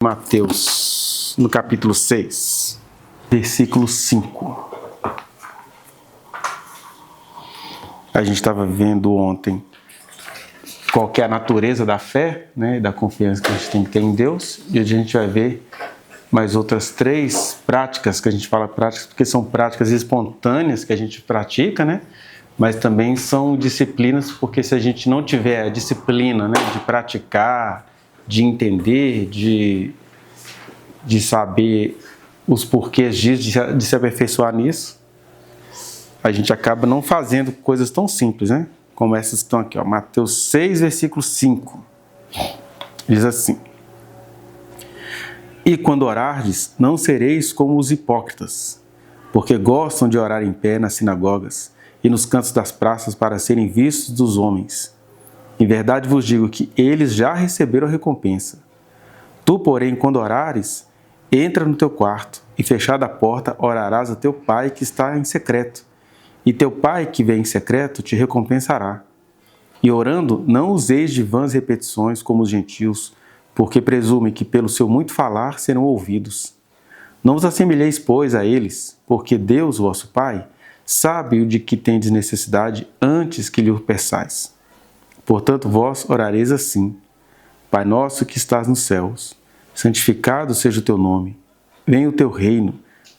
Mateus, no capítulo 6, versículo 5. A gente estava vendo ontem qual que é a natureza da fé, né, da confiança que a gente tem que ter em Deus, e hoje a gente vai ver mais outras 3 práticas, que a gente fala práticas porque são práticas espontâneas que a gente pratica, né, mas também são disciplinas, porque se a gente não tiver a disciplina, né, de praticar, de entender, de saber os porquês disso, de se aperfeiçoar nisso, a gente acaba não fazendo coisas tão simples, né? Como essas que estão aqui, ó, Mateus 6, versículo 5. Diz assim: E quando orardes, não sereis como os hipócritas, porque gostam de orar em pé nas sinagogas e nos cantos das praças para serem vistos dos homens. Em verdade vos digo que eles já receberam a recompensa. Tu, porém, quando orares, entra no teu quarto e, fechada a porta, orarás a teu pai que está em secreto. E teu pai que vem em secreto te recompensará. E orando, não useis de vãs repetições como os gentios, porque presumem que pelo seu muito falar serão ouvidos. Não vos assemelheis, pois, a eles, porque Deus, vosso Pai, sabe o de que tendes necessidade antes que lhe o peçais. Portanto, vós orareis assim: Pai nosso que estás nos céus, santificado seja o teu nome. Venha o teu reino,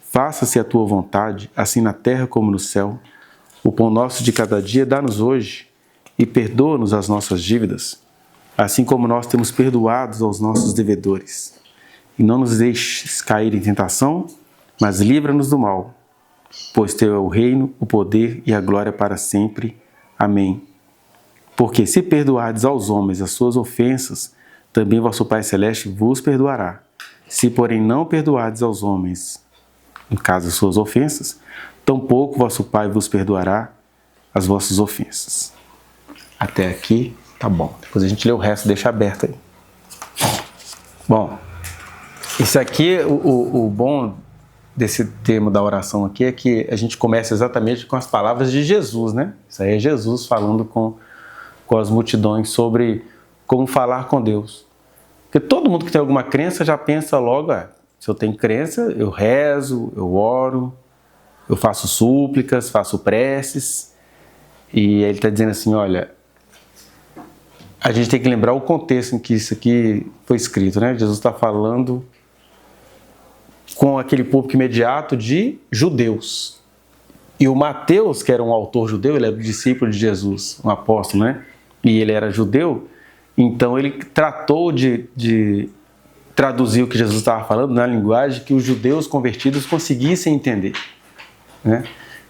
faça-se a tua vontade, assim na terra como no céu. O pão nosso de cada dia dá-nos hoje, e perdoa-nos as nossas dívidas, assim como nós temos perdoado aos nossos devedores. E não nos deixes cair em tentação, mas livra-nos do mal. Pois teu é o reino, o poder e a glória para sempre. Amém. Porque se perdoardes aos homens as suas ofensas, também vosso Pai Celeste vos perdoará. Se, porém, não perdoardes aos homens, no caso as suas ofensas, tampouco vosso Pai vos perdoará as vossas ofensas. Até aqui, tá bom. Depois a gente lê o resto, deixa aberto aí. Bom, isso aqui, o bom desse termo da oração aqui é que a gente começa exatamente com as palavras de Jesus, né? Isso aí é Jesus falando com as multidões sobre como falar com Deus. Porque todo mundo que tem alguma crença já pensa logo, se eu tenho crença, eu rezo, eu oro, eu faço súplicas, faço preces. E ele está dizendo assim, olha, a gente tem que lembrar o contexto em que isso aqui foi escrito, né? Jesus está falando com aquele público imediato de judeus. E o Mateus, que era um autor judeu, ele era discípulo de Jesus, um apóstolo, né? E ele era judeu, então ele tratou de traduzir o que Jesus estava falando na linguagem que os judeus convertidos conseguissem entender, né?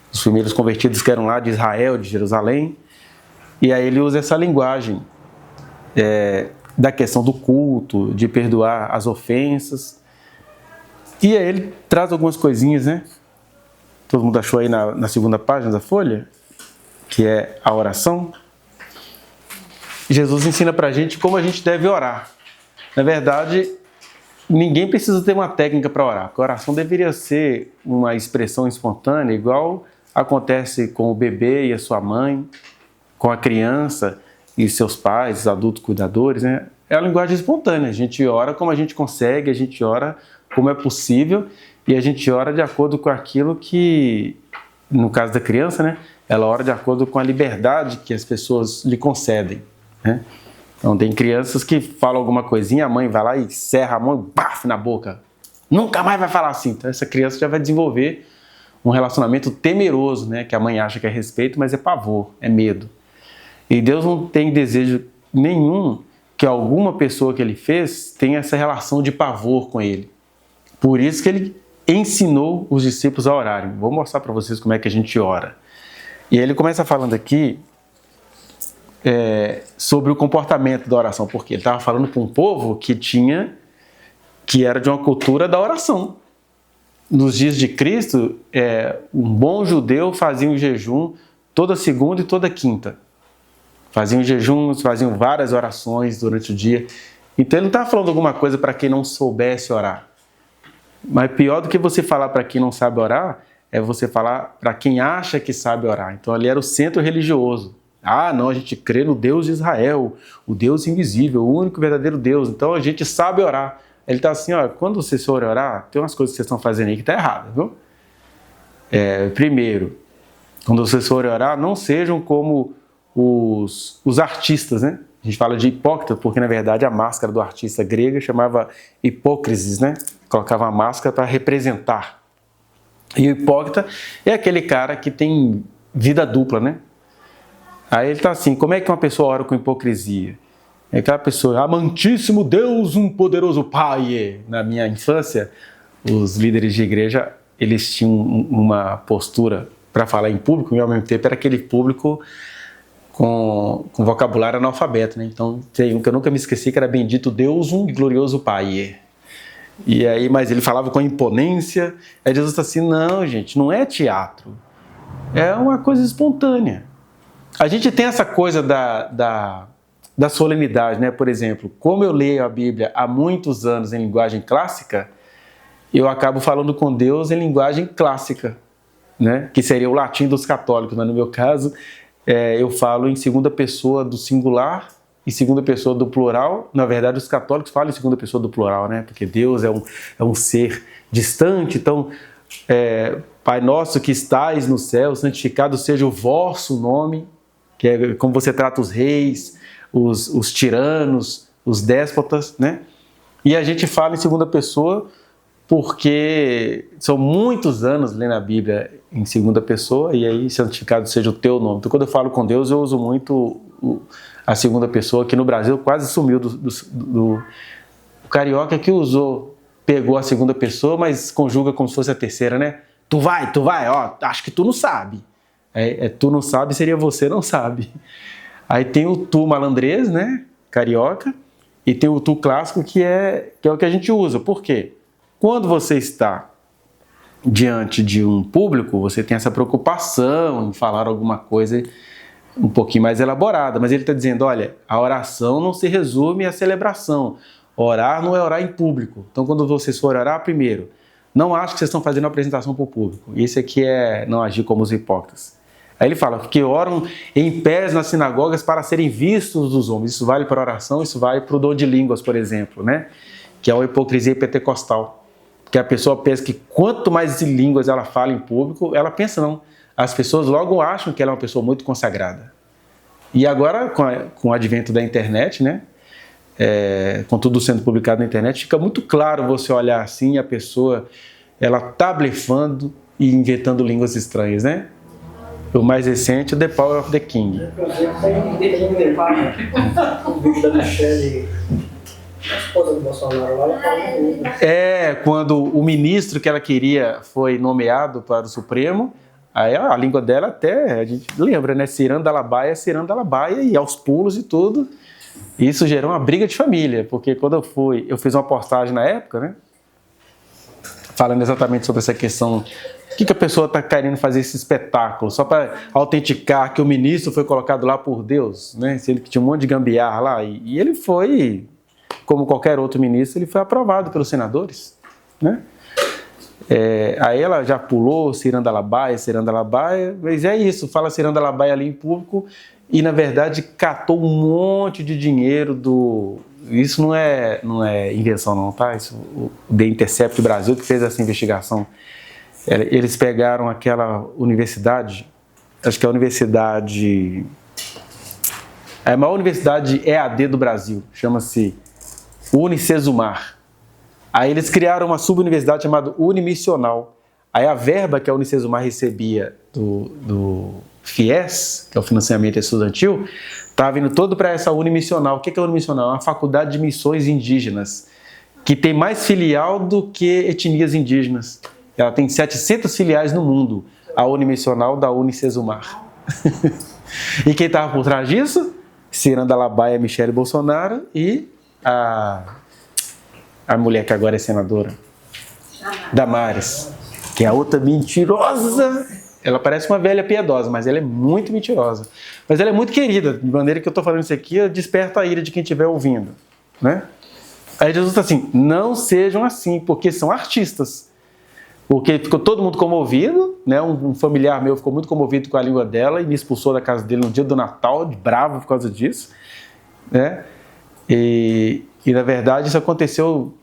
Os primeiros convertidos que eram lá de Israel, de Jerusalém, e aí ele usa essa linguagem da questão do culto, de perdoar as ofensas, e aí ele traz algumas coisinhas, né? Todo mundo achou aí na segunda página da folha, que é a oração. Jesus ensina pra gente como a gente deve orar. Na verdade, ninguém precisa ter uma técnica para orar, porque a oração deveria ser uma expressão espontânea, igual acontece com o bebê e a sua mãe, com a criança e seus pais, os adultos cuidadores, né? É a linguagem espontânea, a gente ora como a gente consegue, a gente ora como é possível e a gente ora de acordo com aquilo que, no caso da criança, né? Ela ora de acordo com a liberdade que as pessoas lhe concedem, né? Então tem crianças que falam alguma coisinha, a mãe vai lá e serra a mão e baf na boca. Nunca mais vai falar assim. Então essa criança já vai desenvolver um relacionamento temeroso, né? Que a mãe acha que é respeito, mas é pavor, é medo. E Deus não tem desejo nenhum que alguma pessoa que ele fez tenha essa relação de pavor com ele. Por isso que ele ensinou os discípulos a orarem. Vou mostrar para vocês como é que a gente ora. E aí ele começa falando aqui sobre o comportamento da oração, porque ele estava falando com um povo que era de uma cultura da oração. Nos dias de Cristo, um bom judeu fazia um jejum toda segunda e toda quinta. Faziam jejuns, faziam várias orações durante o dia. Então ele não estava falando alguma coisa para quem não soubesse orar. Mas pior do que você falar para quem não sabe orar, é você falar para quem acha que sabe orar. Então ali era o centro religioso. Ah, não, a gente crê no Deus de Israel, o Deus invisível, o único verdadeiro Deus. Então a gente sabe orar. Ele está assim, ó, quando vocês forem orar, tem umas coisas que vocês estão fazendo aí que está errada, viu? Primeiro, quando vocês forem orar, não sejam como os artistas, né? A gente fala de hipócrita, porque na verdade a máscara do artista grega chamava hipócrisis, né? Colocava a máscara para representar. E o hipócrita é aquele cara que tem vida dupla, né? Aí ele está assim, como é que uma pessoa ora com hipocrisia? É aquela pessoa, amantíssimo Deus, um poderoso Pai. Na minha infância, os líderes de igreja, eles tinham uma postura para falar em público, e ao mesmo tempo era aquele público com vocabulário analfabeto, né? Então tem um que eu nunca me esqueci, que era bendito Deus, um glorioso Pai. E aí, mas ele falava com imponência. Aí Jesus está assim, não, gente, não é teatro. É uma coisa espontânea. A gente tem essa coisa da solenidade, né? Por exemplo, como eu leio a Bíblia há muitos anos em linguagem clássica, eu acabo falando com Deus em linguagem clássica, né? Que seria o latim dos católicos, mas no meu caso, eu falo em segunda pessoa do singular e segunda pessoa do plural. Na verdade, os católicos falam em segunda pessoa do plural, né? Porque Deus é um ser distante. Então, Pai nosso que estais no céu, santificado seja o vosso nome, que é como você trata os reis, os tiranos, os déspotas, né? E a gente fala em segunda pessoa porque são muitos anos lendo a Bíblia em segunda pessoa, e aí santificado seja o teu nome. Então, quando eu falo com Deus, eu uso muito a segunda pessoa, que no Brasil quase sumiu o carioca que pegou a segunda pessoa, mas conjuga como se fosse a terceira, né? Tu vai, ó, acho que tu não sabe. Tu não sabe seria você não sabe. Aí tem o tu malandrês, né? Carioca, e tem o tu clássico, que é o que a gente usa. Por quê? Quando você está diante de um público, você tem essa preocupação em falar alguma coisa um pouquinho mais elaborada, mas ele está dizendo, olha, a oração não se resume à celebração. Orar não é orar em público. Então, quando vocês forem orar, primeiro, não acho que vocês estão fazendo uma apresentação para o público. Isso aqui é não agir como os hipócritas. Aí ele fala que oram em pés nas sinagogas para serem vistos dos homens. Isso vale para a oração, isso vale para o dom de línguas, por exemplo, né? Que é uma hipocrisia pentecostal. Que a pessoa pensa que quanto mais de línguas ela fala em público, ela pensa não. As pessoas logo acham que ela é uma pessoa muito consagrada. E agora, com o advento da internet, né? Com tudo sendo publicado na internet, fica muito claro você olhar assim, a pessoa, ela tá blefando e inventando línguas estranhas, né? O mais recente, The Power of the King. O vídeo da Michelle, a esposa do Bolsonaro lá, quando o ministro que ela queria foi nomeado para o Supremo, aí a língua dela até, a gente lembra, né? Cirandalabaia, e aos pulos e tudo. Isso gerou uma briga de família, porque quando eu fiz uma postagem na época, né? Falando exatamente sobre essa questão, o que a pessoa está querendo fazer esse espetáculo, só para autenticar que o ministro foi colocado lá por Deus, né? Se ele tinha um monte de gambiarra lá, e ele foi, como qualquer outro ministro, ele foi aprovado pelos senadores, né? Aí ela já pulou Cirandalabaia, mas é isso, fala Cirandalabaia ali em público e na verdade catou um monte de dinheiro Isso não é invenção não, tá? Isso, o The Intercept Brasil que fez essa investigação. Eles pegaram aquela universidade, acho que é a maior universidade EAD do Brasil, chama-se Unicesumar. Aí eles criaram uma subuniversidade chamada Unimissional. Aí a verba que a Unicesumar recebia do FIES, que é o financiamento estudantil, estava indo todo para essa Unimissional. O que é Unimissional? É uma faculdade de missões indígenas, que tem mais filial do que etnias indígenas. Ela tem 700 filiais no mundo, a Unimissional da Unicesumar. E quem estava por trás disso? Cirandalabaia, Michele Bolsonaro e a mulher que agora é senadora, Damares, que é a outra mentirosa. Ela parece uma velha piedosa, mas ela é muito mentirosa. Mas ela é muito querida, de maneira que eu estou falando isso aqui, desperta a ira de quem estiver ouvindo, né? Aí Jesus está assim, não sejam assim, porque são artistas. Porque ficou todo mundo comovido, né? Um familiar meu ficou muito comovido com a língua dela e me expulsou da casa dele no dia do Natal, bravo por causa disso, né? E na verdade isso aconteceu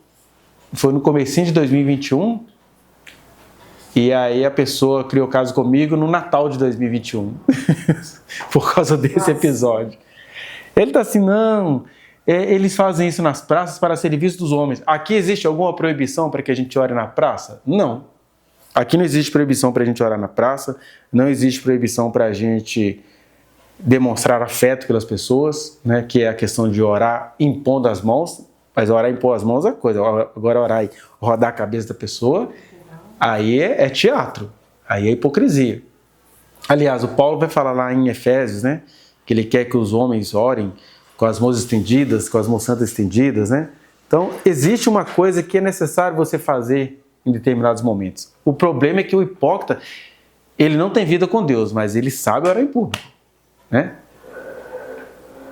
foi no comecinho de 2021, e aí a pessoa criou caso comigo no Natal de 2021, por causa desse episódio. Ele está assim, não, eles fazem isso nas praças para serviço dos homens. Aqui existe alguma proibição para que a gente ore na praça? Não. Aqui não existe proibição para a gente orar na praça, não existe proibição para a gente demonstrar afeto pelas pessoas, né, que é a questão de orar impondo as mãos, mas orar e impor as mãos é coisa, agora orar e rodar a cabeça da pessoa, aí é teatro, aí é hipocrisia. Aliás, o Paulo vai falar lá em Efésios, né, que ele quer que os homens orem com as mãos estendidas, com as mãos santas estendidas, né? Então, existe uma coisa que é necessário você fazer em determinados momentos. O problema é que o hipócrita, ele não tem vida com Deus, mas ele sabe orar em público, né?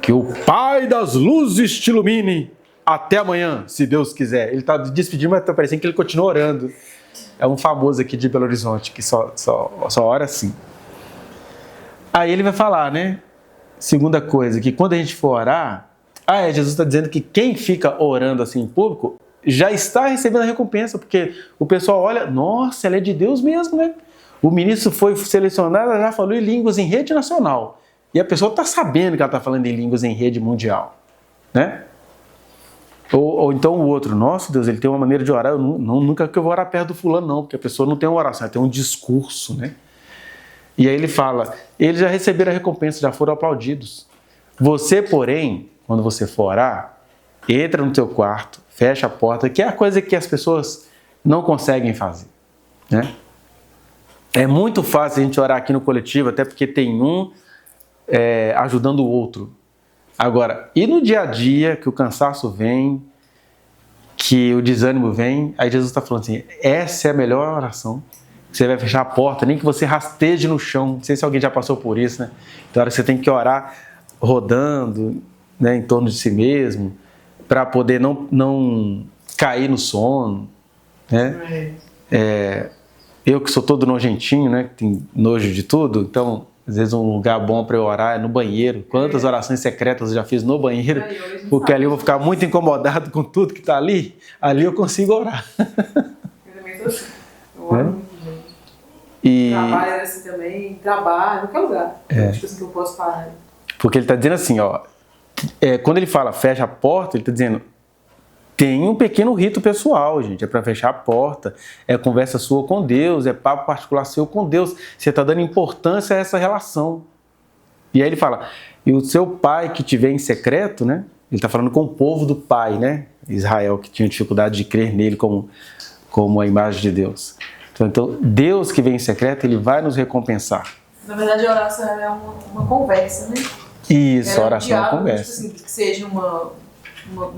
Que o Pai das luzes te ilumine até amanhã, se Deus quiser. Ele está despedindo, mas está parecendo que ele continua orando. É um famoso aqui de Belo Horizonte, que só ora assim. Aí ele vai falar, né? Segunda coisa, que quando a gente for orar, Jesus está dizendo que quem fica orando assim em público já está recebendo a recompensa, porque o pessoal olha, nossa, ela é de Deus mesmo, né? O ministro foi selecionado, ela já falou em línguas em rede nacional. E a pessoa está sabendo que ela está falando em línguas em rede mundial, né? Ou então o outro, nossa Deus, ele tem uma maneira de orar, nunca que eu vou orar perto do fulano não, porque a pessoa não tem uma oração, ela tem um discurso, né? E aí ele fala, eles já receberam a recompensa, já foram aplaudidos. Você, porém, quando você for orar, entra no teu quarto, fecha a porta, que é a coisa que as pessoas não conseguem fazer, né? É muito fácil a gente orar aqui no coletivo, até porque tem um ajudando o outro. Agora, e no dia a dia, que o cansaço vem, que o desânimo vem, aí Jesus está falando assim, essa é a melhor oração. Você vai fechar a porta, nem que você rasteje no chão. Não sei se alguém já passou por isso, né? Então, você tem que orar rodando, né, em torno de si mesmo, para poder não cair no sono, né? Eu que sou todo nojentinho, né? Que tem nojo de tudo, então, às vezes um lugar bom para eu orar é no banheiro. Quantas orações secretas eu já fiz no banheiro, porque ali eu vou ficar muito incomodado com tudo que está ali. Ali eu consigo orar. Eu também tô assim. Eu oro muito. Trabalho assim também, trabalho, qualquer lugar. Tipo assim que eu posso parar. Porque ele está dizendo assim, ó, quando ele fala fecha a porta, ele está dizendo, tem um pequeno rito pessoal, gente, é para fechar a porta, é conversa sua com Deus, é papo particular seu com Deus, você está dando importância a essa relação. E aí ele fala, e o seu pai que te vê em secreto, né, ele está falando com o povo do pai, né, Israel, que tinha dificuldade de crer nele como a imagem de Deus. Então, Deus que vem em secreto, ele vai nos recompensar. Na verdade, a oração é uma conversa, né? Isso, a oração é uma conversa. Tipo assim, que seja uma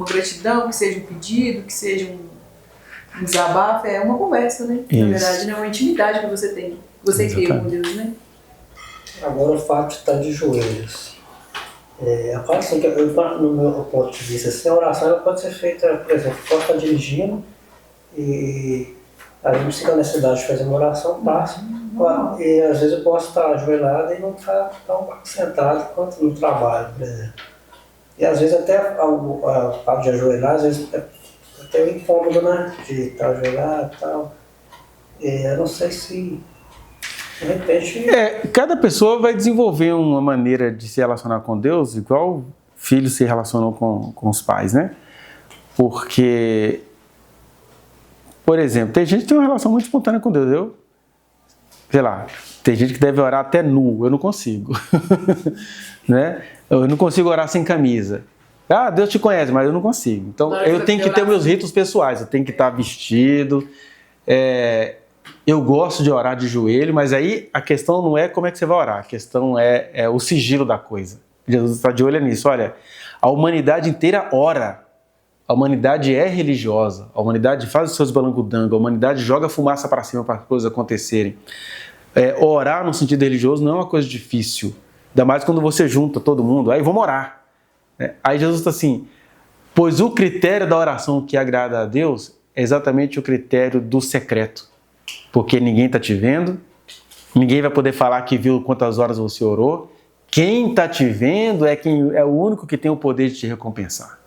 gratidão, que seja um pedido, que seja um desabafo, é uma conversa, né? Isso. Na verdade, não é uma intimidade que você tem, você cria com Deus, né? Agora, o fato de estar de joelhos. Assim, no meu ponto de vista, assim, a oração pode ser feita, por exemplo, posso estar dirigindo e a gente fica na cidade de fazer uma oração, passa. E às vezes eu posso estar ajoelhado e não estar tão sentado quanto no trabalho, por exemplo. E às vezes até o fato de ajoelhar, às vezes até o incômodo, né? De estar ajoelhado e tal. Eu não sei se, de repente... Cada pessoa vai desenvolver uma maneira de se relacionar com Deus, igual filhos se relacionam com os pais, né? Porque... Por exemplo, tem gente que tem uma relação muito espontânea com Deus. Sei lá, tem gente que deve orar até nu, eu não consigo. Né? Eu não consigo orar sem camisa. Deus te conhece, mas eu não consigo. Então, eu tenho que ter meus ritos pessoais, eu tenho que estar vestido. Eu gosto de orar de joelho, mas aí a questão não é como é que você vai orar, a questão é o sigilo da coisa. Jesus está de olho nisso. Olha, a humanidade inteira ora. A humanidade é religiosa, a humanidade faz os seus balangudangos, a humanidade joga fumaça para cima para as coisas acontecerem. Orar no sentido religioso não é uma coisa difícil, ainda mais quando você junta todo mundo, aí vamos orar. Aí Jesus está assim, pois o critério da oração que agrada a Deus é exatamente o critério do secreto, porque ninguém está te vendo, ninguém vai poder falar que viu quantas horas você orou, quem está te vendo é o único que tem o poder de te recompensar.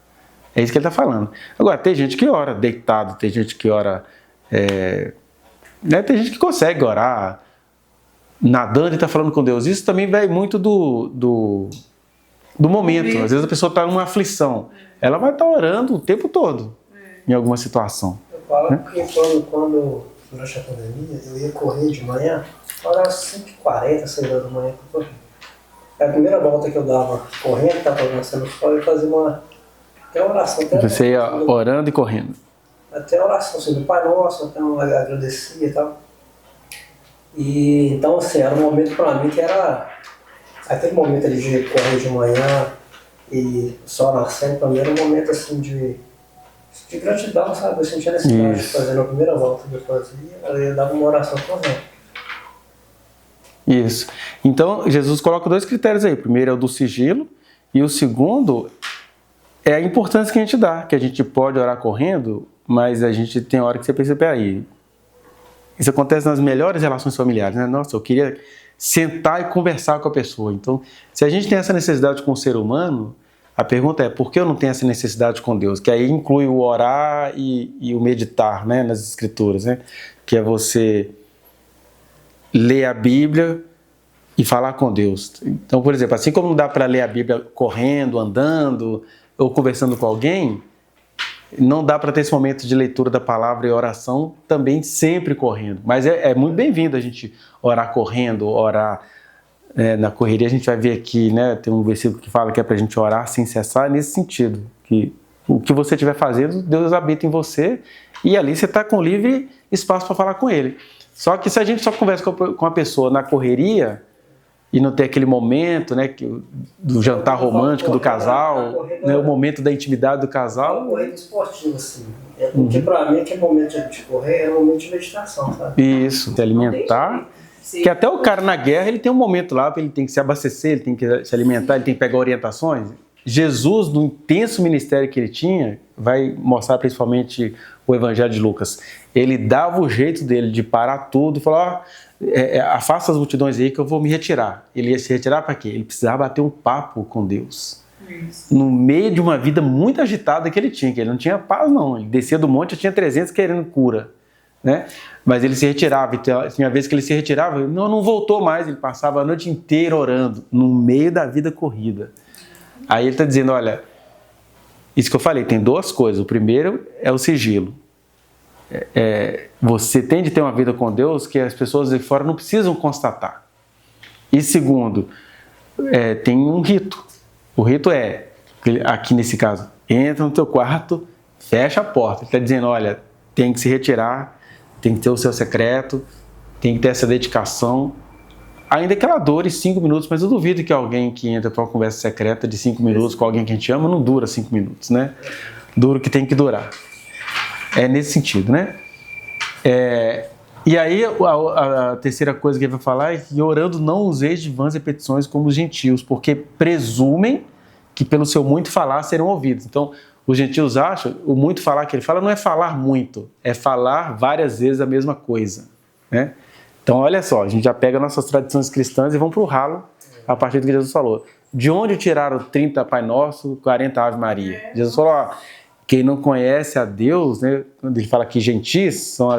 É isso que ele está falando. Agora, tem gente que ora deitado, tem gente que ora... tem gente que consegue orar nadando e está falando com Deus. Isso também vai muito do momento. Às vezes a pessoa está numa aflição. Ela vai estar orando o tempo todo em alguma situação. Eu falo que quando durante a pandemia, eu ia correr de manhã, era 5h40, 6 horas da manhã que eu corri. A primeira volta que eu dava correndo, estava lançando fora, eu fazia até oração. Você ia orando e correndo. Até a oração, assim, do Pai Nosso, então eu agradecia e tal. E então, assim, era um momento para mim que era aquele momento ali de correr de manhã e só nascendo, para mim era um momento assim de gratidão, sabe? Eu sentia necessidade de fazer na primeira volta que eu fazia, eu dava uma oração correndo. Isso. Então, Jesus coloca 2 critérios aí. O primeiro é o do sigilo e o segundo é a importância que a gente dá, que a gente pode orar correndo, mas a gente tem hora que você pensa, peraí, isso acontece nas melhores relações familiares, né? Nossa, eu queria sentar e conversar com a pessoa. Então, se a gente tem essa necessidade com o ser humano, a pergunta é, por que eu não tenho essa necessidade com Deus? Que aí inclui o orar e o meditar, né, nas escrituras, né? Que é você ler a Bíblia e falar com Deus. Então, por exemplo, assim como não dá para ler a Bíblia correndo, andando ou conversando com alguém, não dá para ter esse momento de leitura da palavra e oração também sempre correndo. Mas é muito bem-vindo a gente orar correndo, orar na correria. A gente vai ver aqui, né, tem um versículo que fala que é para a gente orar sem cessar, nesse sentido, que o que você estiver fazendo, Deus habita em você e ali você está com livre espaço para falar com Ele. Só que se a gente só conversa com a pessoa na correria e não tem aquele momento, né, do jantar romântico do casal, né, o momento da intimidade do casal. É uma corrida esportiva, assim. Porque para mim aquele momento de correr é um momento de meditação, sabe? Isso, se alimentar. Que até o cara na guerra, ele tem um momento lá, ele tem que se abastecer, ele tem que se alimentar, ele tem que pegar orientações. Jesus, no intenso ministério que ele tinha, vai mostrar principalmente o Evangelho de Lucas. Ele dava o jeito dele de parar tudo e falar, afasta as multidões aí que eu vou me retirar. Ele ia se retirar para quê? Ele precisava bater um papo com Deus. Isso. No meio de uma vida muito agitada que ele tinha, que ele não tinha paz não. Ele descia do monte, tinha 300 querendo cura, né? Mas ele se retirava, tinha vez que ele se retirava, não voltou mais, ele passava a noite inteira orando, no meio da vida corrida. Aí ele está dizendo, olha, isso que eu falei, tem 2 coisas. O primeiro é o sigilo. Você tem de ter uma vida com Deus que as pessoas de fora não precisam constatar. E segundo, tem um rito. O rito é, aqui nesse caso, entra no teu quarto, fecha a porta. Ele está dizendo, olha, tem que se retirar, tem que ter o seu secreto, tem que ter essa dedicação. Ainda que ela dure 5 minutos, mas eu duvido que alguém que entra para uma conversa secreta de 5 minutos com alguém que a gente ama, não dura 5 minutos, né? Dura o que tem que durar. É nesse sentido, né? E aí a terceira coisa que ele vai falar é que orando não useis de vãs repetições como os gentios, porque presumem que pelo seu muito falar serão ouvidos. Então, os gentios acham, o muito falar que ele fala não é falar muito, é falar várias vezes a mesma coisa, né? Então, olha só, a gente já pega nossas tradições cristãs e vamos para o ralo a partir do que Jesus falou. De onde tiraram 30 Pai Nosso, 40 Ave Maria? Jesus falou, ó, quem não conhece a Deus, né, quando ele fala que gentis, são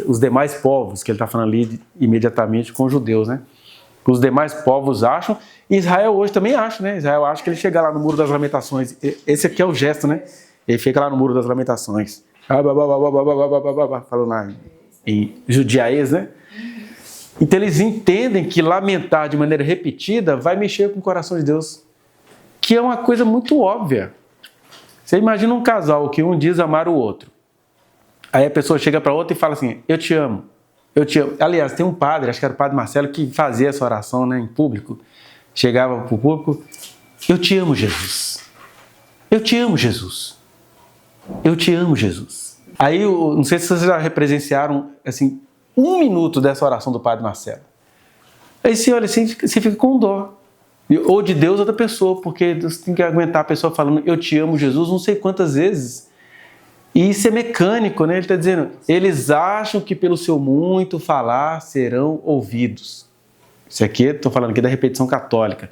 os demais povos, que ele está falando ali imediatamente com os judeus, né? Os demais povos acham, e Israel hoje também acha, né? Israel acha que ele chega lá no Muro das Lamentações. Esse aqui é o gesto, né? Ele fica lá no Muro das Lamentações. Falando lá em judiaês, né? Então eles entendem que lamentar de maneira repetida vai mexer com o coração de Deus, que é uma coisa muito óbvia. Você imagina um casal que um diz amar o outro. Aí a pessoa chega para outra e fala assim, eu te amo, eu te amo. Aliás, tem um padre, acho que era o padre Marcelo, que fazia essa oração, né, em público. Chegava para o público, eu te amo, Jesus. Eu te amo, Jesus. Eu te amo, Jesus. Aí, não sei se vocês já presenciaram, assim, 1 minuto dessa oração do padre Marcelo. Aí você olha assim, você fica com dó. Ou de Deus ou da pessoa, porque você tem que aguentar a pessoa falando eu te amo, Jesus, não sei quantas vezes. E isso é mecânico, né? Ele está dizendo, eles acham que pelo seu muito falar serão ouvidos. Isso aqui, estou falando aqui da repetição católica.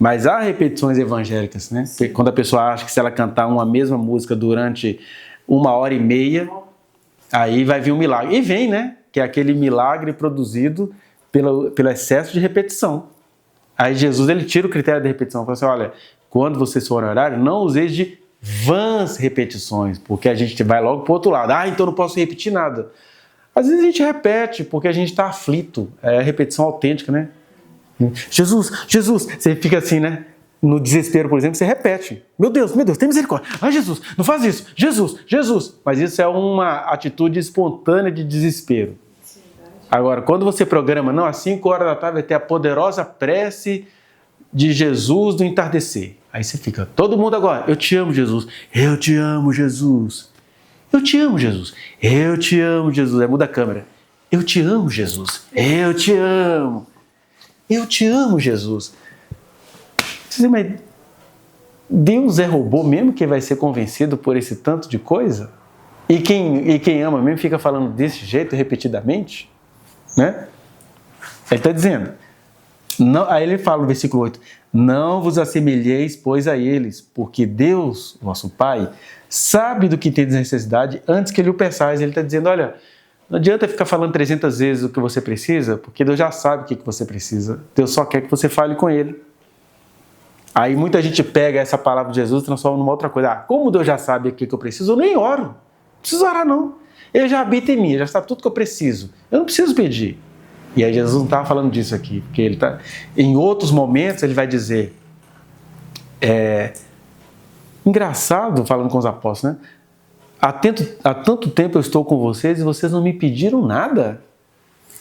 Mas há repetições evangélicas, né? Quando a pessoa acha que se ela cantar uma mesma música durante 1h30, aí vai vir um milagre. E vem, né? Que é aquele milagre produzido pelo excesso de repetição. Aí Jesus, ele tira o critério da repetição. Fala assim, olha, quando vocês forem orar, não useis de vãs repetições, porque a gente vai logo para o outro lado. Então não posso repetir nada. Às vezes a gente repete porque a gente está aflito. É a repetição autêntica, né? Jesus, Jesus, você fica assim, né? No desespero, por exemplo, você repete. Meu Deus, tem misericórdia. Ai, Jesus, não faz isso. Jesus, Jesus. Mas isso é uma atitude espontânea de desespero. Agora, quando você programa, não, às 5 horas da tarde vai ter a poderosa prece de Jesus do entardecer. Aí você fica, todo mundo agora, eu te amo, Jesus. Eu te amo, Jesus. Eu te amo, Jesus. Eu te amo, Jesus. Aí muda a câmera. Eu te amo, Jesus. Eu te amo. Eu te amo, Jesus. Você diz, mas Deus é robô mesmo que vai ser convencido por esse tanto de coisa? E quem ama mesmo fica falando desse jeito repetidamente? Né? Ele está dizendo, não, aí ele fala no versículo 8, não vos assemelheis, pois, a eles, porque Deus, nosso Pai, sabe do que tendes necessidade antes que ele o peçais. Ele está dizendo, olha, não adianta ficar falando 300 vezes o que você precisa, porque Deus já sabe o que você precisa. Deus só quer que você fale com Ele. Aí muita gente pega essa palavra de Jesus e transforma numa outra coisa. Como Deus já sabe o que eu preciso, eu nem oro. Não preciso orar, não. Ele já habita em mim, já sabe tudo que eu preciso. Eu não preciso pedir. E aí Jesus não estava falando disso aqui, porque ele tá, em outros momentos ele vai dizer, engraçado, falando com os apóstolos, né? Há tanto tempo eu estou com vocês e vocês não me pediram nada.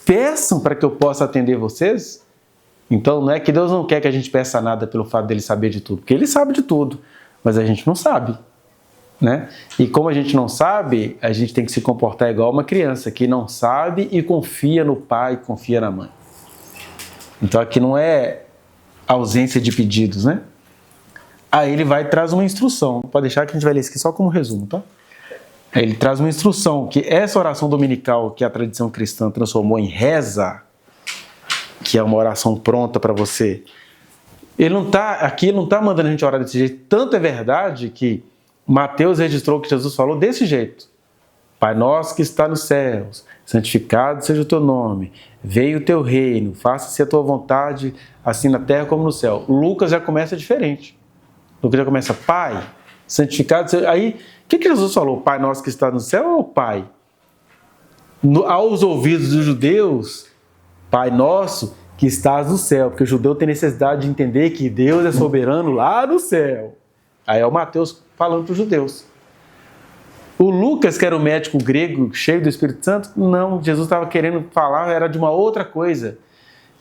Peçam para que eu possa atender vocês. Então não é que Deus não quer que a gente peça nada pelo fato dele saber de tudo, porque ele sabe de tudo, mas a gente não sabe. Né? E como a gente não sabe, a gente tem que se comportar igual uma criança que não sabe e confia no pai, confia na mãe. Então aqui não é ausência de pedidos, né? Aí ele vai e traz uma instrução. Pode deixar que a gente vai ler isso aqui só como resumo, tá? Aí ele traz uma instrução que essa oração dominical que a tradição cristã transformou em reza, que é uma oração pronta para você, ele não está mandando a gente orar desse jeito. Tanto é verdade que Mateus registrou que Jesus falou desse jeito. Pai nosso que está nos céus, santificado seja o teu nome, venha o teu reino, faça-se a tua vontade, assim na terra como no céu. Lucas já começa diferente. Lucas já começa, Pai, santificado seja... Aí, o que Jesus falou? Pai nosso que está no céu ou Pai? Aos ouvidos dos judeus, Pai nosso que estás no céu, porque o judeu tem necessidade de entender que Deus é soberano lá no céu. Aí é o Mateus falando para os judeus. O Lucas, que era o médico grego cheio do Espírito Santo, não, Jesus estava querendo falar, era de uma outra coisa.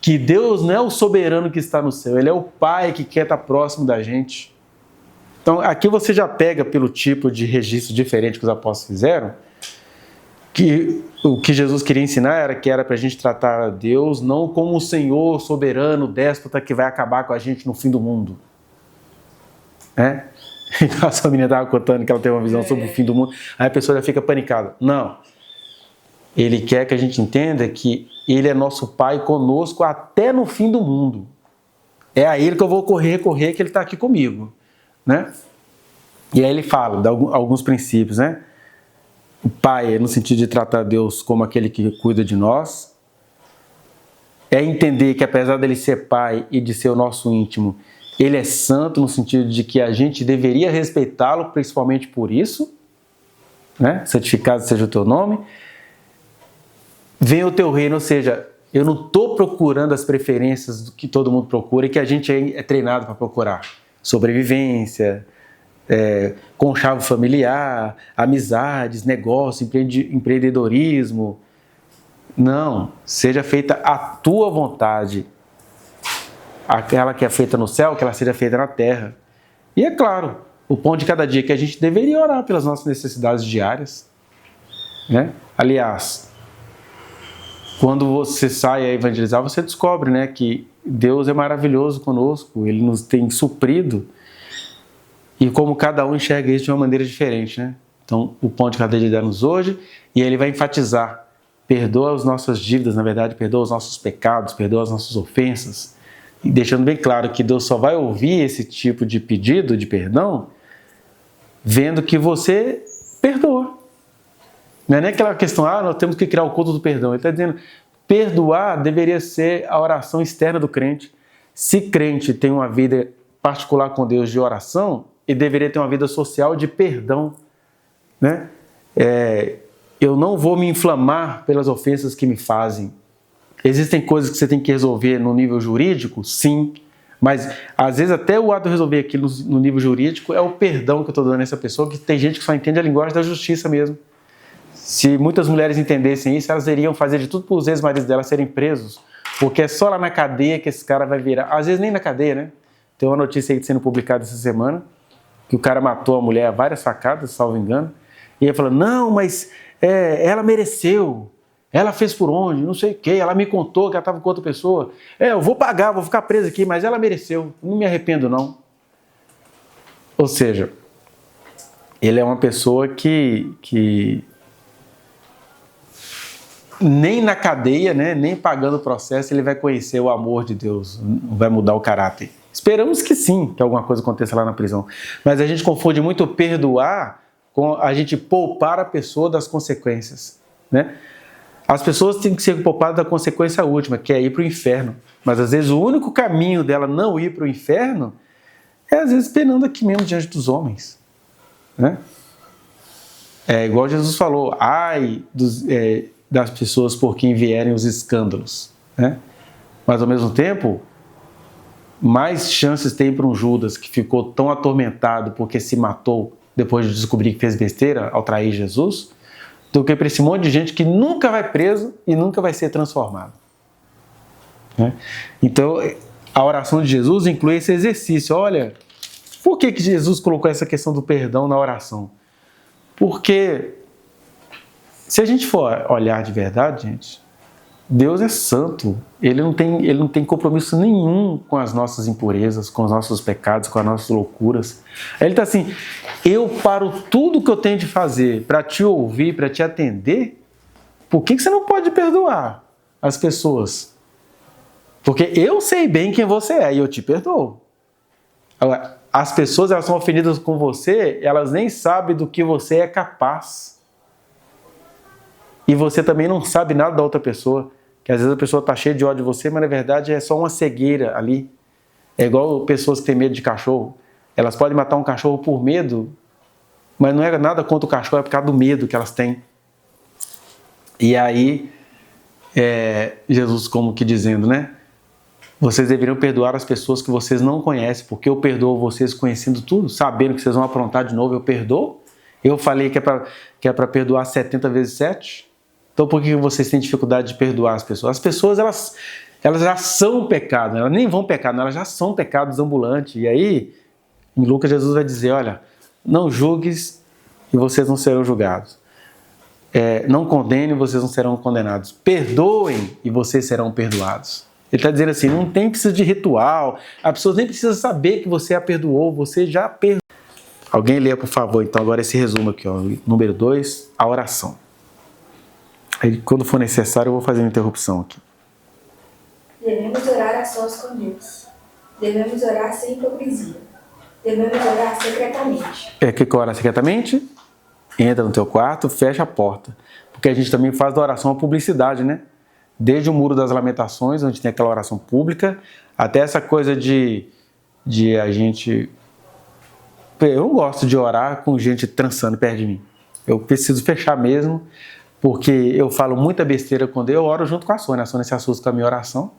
Que Deus não é o soberano que está no céu, Ele é o Pai que quer estar próximo da gente. Então, aqui você já pega pelo tipo de registro diferente que os apóstolos fizeram, que o que Jesus queria ensinar era para a gente tratar a Deus não como o Senhor soberano, déspota, que vai acabar com a gente no fim do mundo. Né? A sua menina estava contando que ela tem uma visão sobre o fim do mundo, aí a pessoa já fica panicada. Não. Ele quer que a gente entenda que Ele é nosso Pai conosco até no fim do mundo. É a Ele que eu vou recorrer, que Ele está aqui comigo. Né? E aí ele fala de alguns princípios, né? O Pai, no sentido de tratar Deus como aquele que cuida de nós, é entender que apesar dele ser Pai e de ser o nosso íntimo, Ele é santo no sentido de que a gente deveria respeitá-lo, principalmente por isso, né? Santificado seja o teu nome. Venha o teu reino, ou seja, eu não estou procurando as preferências que todo mundo procura e que a gente é treinado para procurar. Sobrevivência, conchavo familiar, amizades, negócio, empreendedorismo. Não, seja feita a tua vontade. Aquela que é feita no céu, que ela seja feita na terra. E é claro, o pão de cada dia que a gente deveria orar pelas nossas necessidades diárias. Né? Aliás, quando você sai a evangelizar, você descobre, né, que Deus é maravilhoso conosco, Ele nos tem suprido. E como cada um enxerga isso de uma maneira diferente, né? Então, o pão de cada dia dá-nos hoje, e Ele vai enfatizar, perdoa as nossas dívidas, na verdade, perdoa os nossos pecados, perdoa as nossas ofensas, e deixando bem claro que Deus só vai ouvir esse tipo de pedido de perdão vendo que você perdoa. Não é nem aquela questão, nós temos que criar o culto do perdão. Ele está dizendo, perdoar deveria ser a oração externa do crente. Se crente tem uma vida particular com Deus de oração, ele deveria ter uma vida social de perdão, né? Eu não vou me inflamar pelas ofensas que me fazem. Existem coisas que você tem que resolver no nível jurídico? Sim. Mas, às vezes, até o ato de resolver aquilo no nível jurídico é o perdão que eu estou dando a essa pessoa, que tem gente que só entende a linguagem da justiça mesmo. Se muitas mulheres entendessem isso, elas iriam fazer de tudo para os ex-maridos delas serem presos, porque é só lá na cadeia que esse cara vai virar. Às vezes nem na cadeia, né? Tem uma notícia aí sendo publicada essa semana, que o cara matou a mulher a várias facadas, salvo engano, e ele falou, não, mas ela mereceu, ela fez por onde, não sei o quê, ela me contou que ela estava com outra pessoa, eu vou pagar, vou ficar preso aqui, mas ela mereceu, não me arrependo não. Ou seja, ele é uma pessoa que nem na cadeia, né, nem pagando o processo, ele vai conhecer o amor de Deus, não vai mudar o caráter. Esperamos que sim, que alguma coisa aconteça lá na prisão. Mas a gente confunde muito perdoar com a gente poupar a pessoa das consequências, né? As pessoas têm que ser poupadas da consequência última, que é ir para o inferno. Mas às vezes o único caminho dela não ir para o inferno é às vezes penando aqui mesmo diante dos homens, né? É igual Jesus falou, ai das pessoas por quem vierem os escândalos, né? Mas ao mesmo tempo, mais chances tem para um Judas que ficou tão atormentado porque se matou depois de descobrir que fez besteira ao trair Jesus, do que para esse monte de gente que nunca vai preso e nunca vai ser transformado, né? Então, a oração de Jesus inclui esse exercício. Olha, por que Jesus colocou essa questão do perdão na oração? Porque se a gente for olhar de verdade, gente, Deus é santo. Ele não tem compromisso nenhum com as nossas impurezas, com os nossos pecados, com as nossas loucuras. Ele está assim, eu paro tudo que eu tenho de fazer para te ouvir, para te atender. Por que você não pode perdoar as pessoas? Porque eu sei bem quem você é e eu te perdoo. Agora, as pessoas, elas são ofendidas com você, elas nem sabem do que você é capaz. E você também não sabe nada da outra pessoa. Que às vezes a pessoa está cheia de ódio de você, mas na verdade é só uma cegueira ali. É igual pessoas que têm medo de cachorro. Elas podem matar um cachorro por medo, mas não é nada contra o cachorro, é por causa do medo que elas têm. E aí, Jesus como que dizendo, né? Vocês deveriam perdoar as pessoas que vocês não conhecem, porque eu perdoo vocês conhecendo tudo, sabendo que vocês vão aprontar de novo, eu perdoo. Eu falei que é para perdoar 70 vezes 7. Então por que vocês têm dificuldade de perdoar as pessoas? As pessoas, elas já são pecado, elas nem vão pecar, elas já são pecados ambulantes. E aí, em Lucas, Jesus vai dizer, olha, não julgues e vocês não serão julgados. Não condenem e vocês não serão condenados. Perdoem e vocês serão perdoados. Ele está dizendo assim, não tem precisa de ritual, a pessoa nem precisa saber que você a perdoou, você já perdoou. Alguém lê, por favor, então, agora esse resumo aqui, ó, número 2, a oração. Aí, quando for necessário, eu vou fazer uma interrupção aqui. Devemos orar a sós com Deus. Devemos orar sem hipocrisia. Devemos orar secretamente. Que orar secretamente? Entra no teu quarto, fecha a porta. Porque a gente também faz da oração uma publicidade, né? Desde o Muro das Lamentações, onde tem aquela oração pública, até essa coisa de a gente... Eu não gosto de orar com gente trançando perto de mim. Eu preciso fechar mesmo, porque eu falo muita besteira quando eu oro junto com a Sônia. A Sônia se assusta com a minha oração.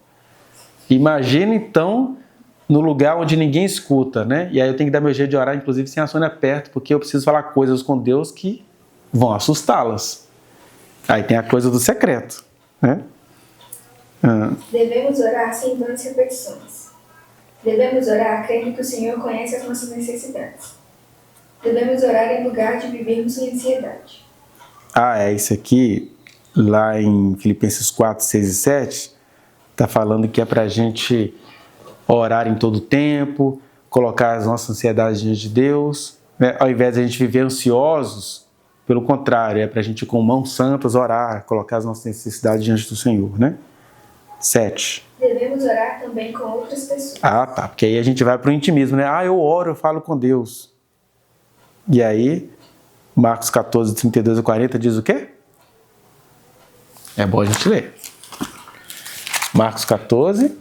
Imagina, então, no lugar onde ninguém escuta, né? E aí eu tenho que dar meu jeito de orar, inclusive sem a Sônia perto, porque eu preciso falar coisas com Deus que vão assustá-las. Aí tem a coisa do secreto, né? Devemos orar sem vãs repetições. Devemos orar crendo que o Senhor conhece as nossas necessidades. Devemos orar em lugar de vivermos em ansiedade. Isso aqui, lá em Filipenses 4, 6 e 7, está falando que é para a gente orar em todo tempo, colocar as nossas ansiedades diante de Deus, né? Ao invés de a gente viver ansiosos, pelo contrário, é para a gente com mãos santas orar, colocar as nossas necessidades diante do Senhor, né? 7. Devemos orar também com outras pessoas. Ah, tá. Porque aí a gente vai para o intimismo, né? Ah, eu oro, eu falo com Deus. E aí, Marcos 14, 32 e 40 diz o quê? É bom a gente ler. Marcos 14,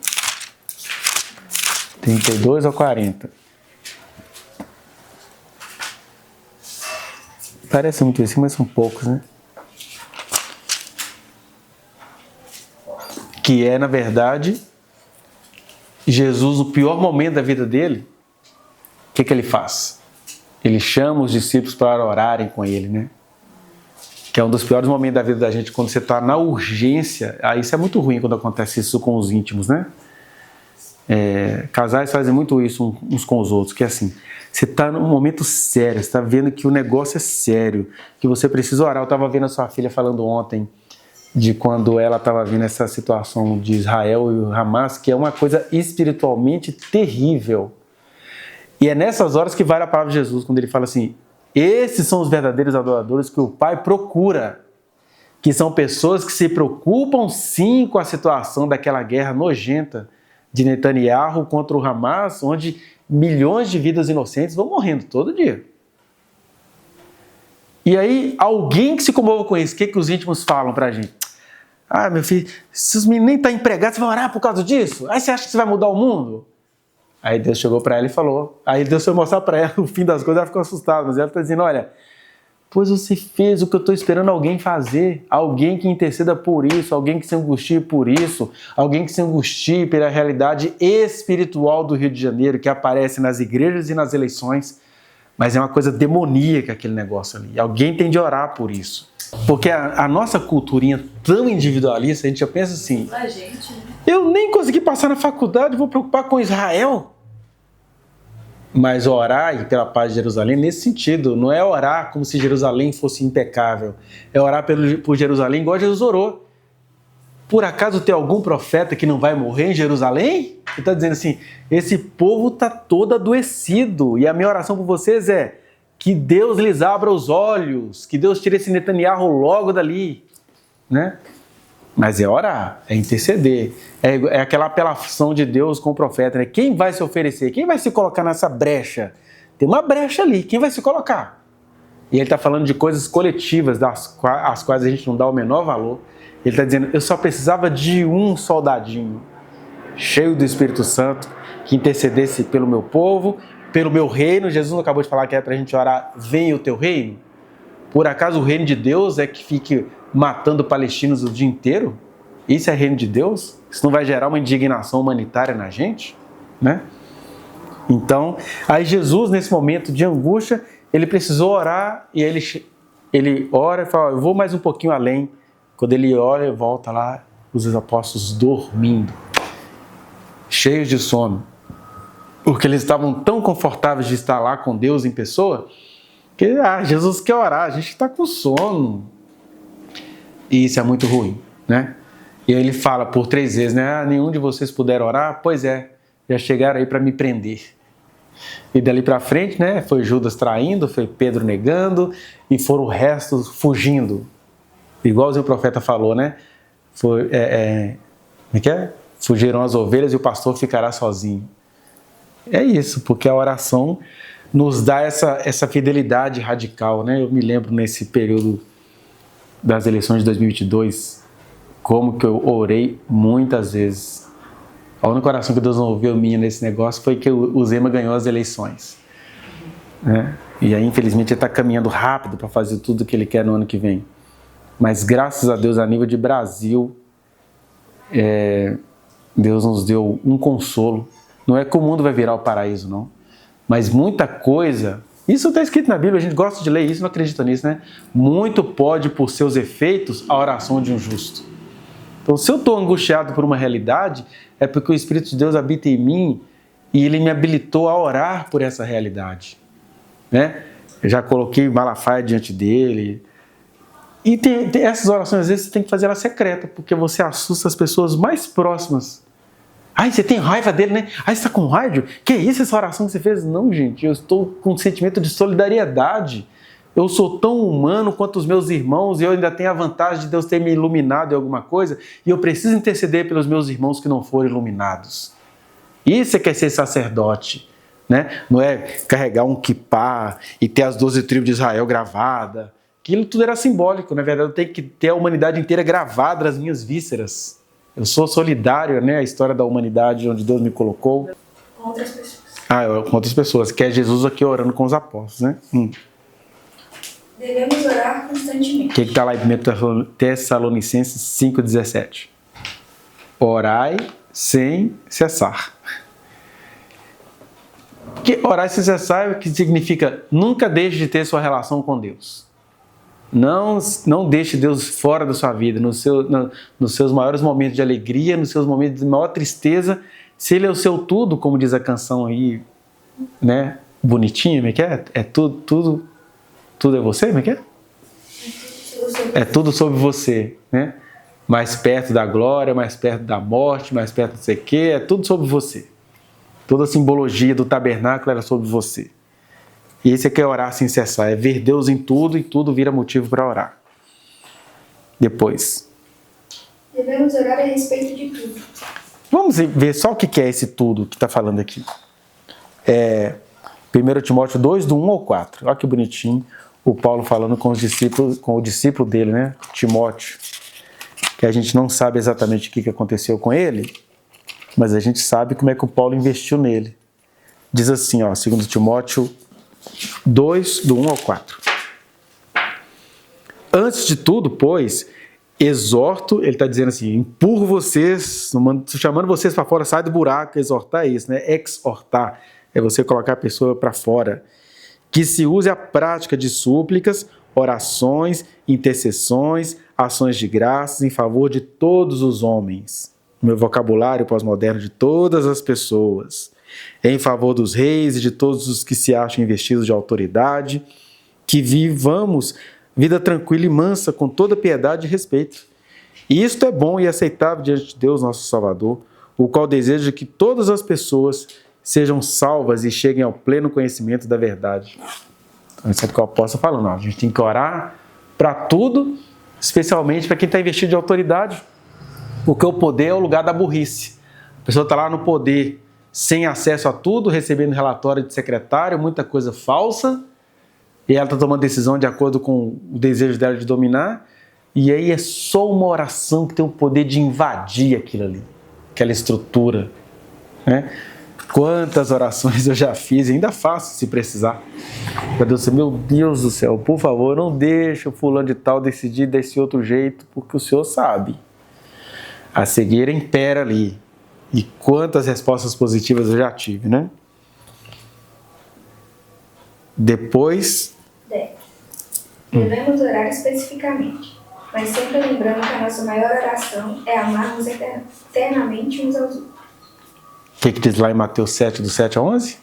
32 a 40. Parece muito assim, mas são poucos, né? Que é, na verdade, Jesus, no pior momento da vida dele, o que ele faz? Ele chama os discípulos para orarem com ele, né? Que é um dos piores momentos da vida da gente, quando você está na urgência. Isso é muito ruim quando acontece isso com os íntimos, né? Casais fazem muito isso uns com os outros, que é assim, você está num momento sério, você está vendo que o negócio é sério, que você precisa orar. Eu estava vendo a sua filha falando ontem de quando ela estava vendo essa situação de Israel e o Hamas, que é uma coisa espiritualmente terrível. E é nessas horas que vale a palavra de Jesus, quando ele fala assim, esses são os verdadeiros adoradores que o Pai procura, que são pessoas que se preocupam sim com a situação daquela guerra nojenta de Netanyahu contra o Hamas, onde milhões de vidas inocentes vão morrendo todo dia. E aí, alguém que se comove com isso, o que os íntimos falam pra gente? Ah, meu filho, se os meninos nem estão empregados, você vai orar por causa disso? Aí você acha que você vai mudar o mundo? Aí Deus chegou para ela e falou. Aí Deus foi mostrar para ela o fim das coisas, ela ficou assustada. Mas ela está dizendo, olha, pois você fez o que eu estou esperando alguém fazer. Alguém que interceda por isso, alguém que se angustie por isso, alguém que se angustie pela realidade espiritual do Rio de Janeiro, que aparece nas igrejas e nas eleições. Mas é uma coisa demoníaca aquele negócio ali. Alguém tem de orar por isso. Porque a nossa culturinha tão individualista, a gente já pensa assim, eu nem consegui passar na faculdade, vou preocupar com Israel. Mas orar e pela paz de Jerusalém nesse sentido, não é orar como se Jerusalém fosse impecável, é orar por Jerusalém igual Jesus orou. Por acaso tem algum profeta que não vai morrer em Jerusalém? Ele está dizendo assim, esse povo está todo adoecido e a minha oração por vocês é que Deus lhes abra os olhos, que Deus tire esse Netanyahu logo dali, né? Mas é orar, é interceder, é aquela apelação de Deus com o profeta, né? Quem vai se oferecer? Quem vai se colocar nessa brecha? Tem uma brecha ali, quem vai se colocar? E ele está falando de coisas coletivas, às quais a gente não dá o menor valor. Ele está dizendo, eu só precisava de um soldadinho, cheio do Espírito Santo, que intercedesse pelo meu povo, pelo meu reino. Jesus acabou de falar que é para a gente orar, venha o teu reino. Por acaso o reino de Deus é que fique matando palestinos o dia inteiro? Isso é reino de Deus? Isso não vai gerar uma indignação humanitária na gente? Né? Então, aí Jesus, nesse momento de angústia, ele precisou orar e ele ora e fala, eu vou mais um pouquinho além. Quando ele ora e volta lá, os apóstolos dormindo, cheios de sono. Porque eles estavam tão confortáveis de estar lá com Deus em pessoa, que Jesus quer orar, a gente está com sono. E isso é muito ruim, né? E aí ele fala por 3 vezes, né? Nenhum de vocês puder orar? Pois é, já chegaram aí para me prender. E dali para frente, né? Foi Judas traindo, foi Pedro negando, e foram o resto fugindo. Igualzinho o profeta falou, né? Como é que é? Fugirão as ovelhas e o pastor ficará sozinho. É isso, porque a oração nos dá essa fidelidade radical, né? Eu me lembro nesse período das eleições de 2022, como que eu orei muitas vezes. A única oração que Deus não ouviu minha nesse negócio foi que o Zema ganhou as eleições, né? E aí, infelizmente, ele está caminhando rápido para fazer tudo o que ele quer no ano que vem. Mas, graças a Deus, a nível de Brasil, Deus nos deu um consolo. Não é que o mundo vai virar o paraíso, não. Mas muita coisa... Isso está escrito na Bíblia, a gente gosta de ler isso, não acredita nisso, né? Muito pode, por seus efeitos, a oração de um justo. Então, se eu estou angustiado por uma realidade, é porque o Espírito de Deus habita em mim e ele me habilitou a orar por essa realidade, né? Eu já coloquei Malafaia diante dele. E tem essas orações, às vezes, você tem que fazer ela secreta, porque você assusta as pessoas mais próximas. Ai, você tem raiva dele, né? Ai, você está com raiva? Que é isso, essa oração que você fez? Não, gente, eu estou com um sentimento de solidariedade. Eu sou tão humano quanto os meus irmãos e eu ainda tenho a vantagem de Deus ter me iluminado em alguma coisa e eu preciso interceder pelos meus irmãos que não foram iluminados. Isso é que é ser sacerdote, né? Não é carregar um quipá e ter as 12 tribos de Israel gravada. Aquilo tudo era simbólico, na verdade eu tenho que ter a humanidade inteira gravada nas minhas vísceras. Eu sou solidário, né? A história da humanidade onde Deus me colocou. Com outras pessoas. Com outras pessoas, que é Jesus aqui orando com os apóstolos, né? Devemos orar constantemente. O que está lá em 1 Tessalonicenses 5,17? Orai sem cessar. Orar sem cessar é o que significa nunca deixe de ter sua relação com Deus. Não deixe Deus fora da sua vida, nos seus maiores momentos de alegria, nos seus momentos de maior tristeza. Se Ele é o seu tudo, como diz a canção aí, né? Bonitinha, como é que é? É tudo é você, como é que é? É tudo sobre você, né? Mais perto da glória, mais perto da morte, mais perto de sei o quê, é tudo sobre você. Toda a simbologia do tabernáculo era sobre você. E esse aqui é orar sem cessar, é ver Deus em tudo e tudo vira motivo para orar. Depois. Devemos orar a respeito de tudo. Vamos ver só o que é esse tudo que está falando aqui. 1 Timóteo 2, do 1 ao 4. Olha que bonitinho. O Paulo falando com o discípulo dele, né? Timóteo. Que a gente não sabe exatamente o que aconteceu com ele, mas a gente sabe como é que o Paulo investiu nele. Diz assim, 2 Timóteo 2, do 1 ao 4. Antes de tudo, pois, exorto, ele está dizendo assim, empurro vocês, chamando vocês para fora, sai do buraco, exortar é isso, né? Exortar é você colocar a pessoa para fora. Que se use a prática de súplicas, orações, intercessões, ações de graças em favor de todos os homens. Meu vocabulário pós-moderno, de todas as pessoas. Em favor dos reis e de todos os que se acham investidos de autoridade. Que vivamos vida tranquila e mansa, com toda piedade e respeito. E isto é bom e aceitável diante de Deus, nosso Salvador, o qual deseja que todas as pessoas sejam salvas e cheguem ao pleno conhecimento da verdade. Então, isso é o que o apóstolo está falando. A gente tem que orar para tudo, especialmente para quem está investido de autoridade, porque o poder é o lugar da burrice. A pessoa está lá no poder, sem acesso a tudo, recebendo relatório de secretário, muita coisa falsa, e ela está tomando decisão de acordo com o desejo dela de dominar, e aí é só uma oração que tem o poder de invadir aquilo ali, aquela estrutura, né? Quantas orações eu já fiz e ainda faço, se precisar. Para Deus dizer, meu Deus do céu, por favor, não deixe o fulano de tal decidir desse outro jeito, porque o Senhor sabe. A cegueira impera ali. E quantas respostas positivas eu já tive, né? Depois... Devemos orar especificamente, mas sempre lembrando que a nossa maior oração é amarmos eternamente uns aos outros. O que diz lá em Mateus 7, do 7 a 11?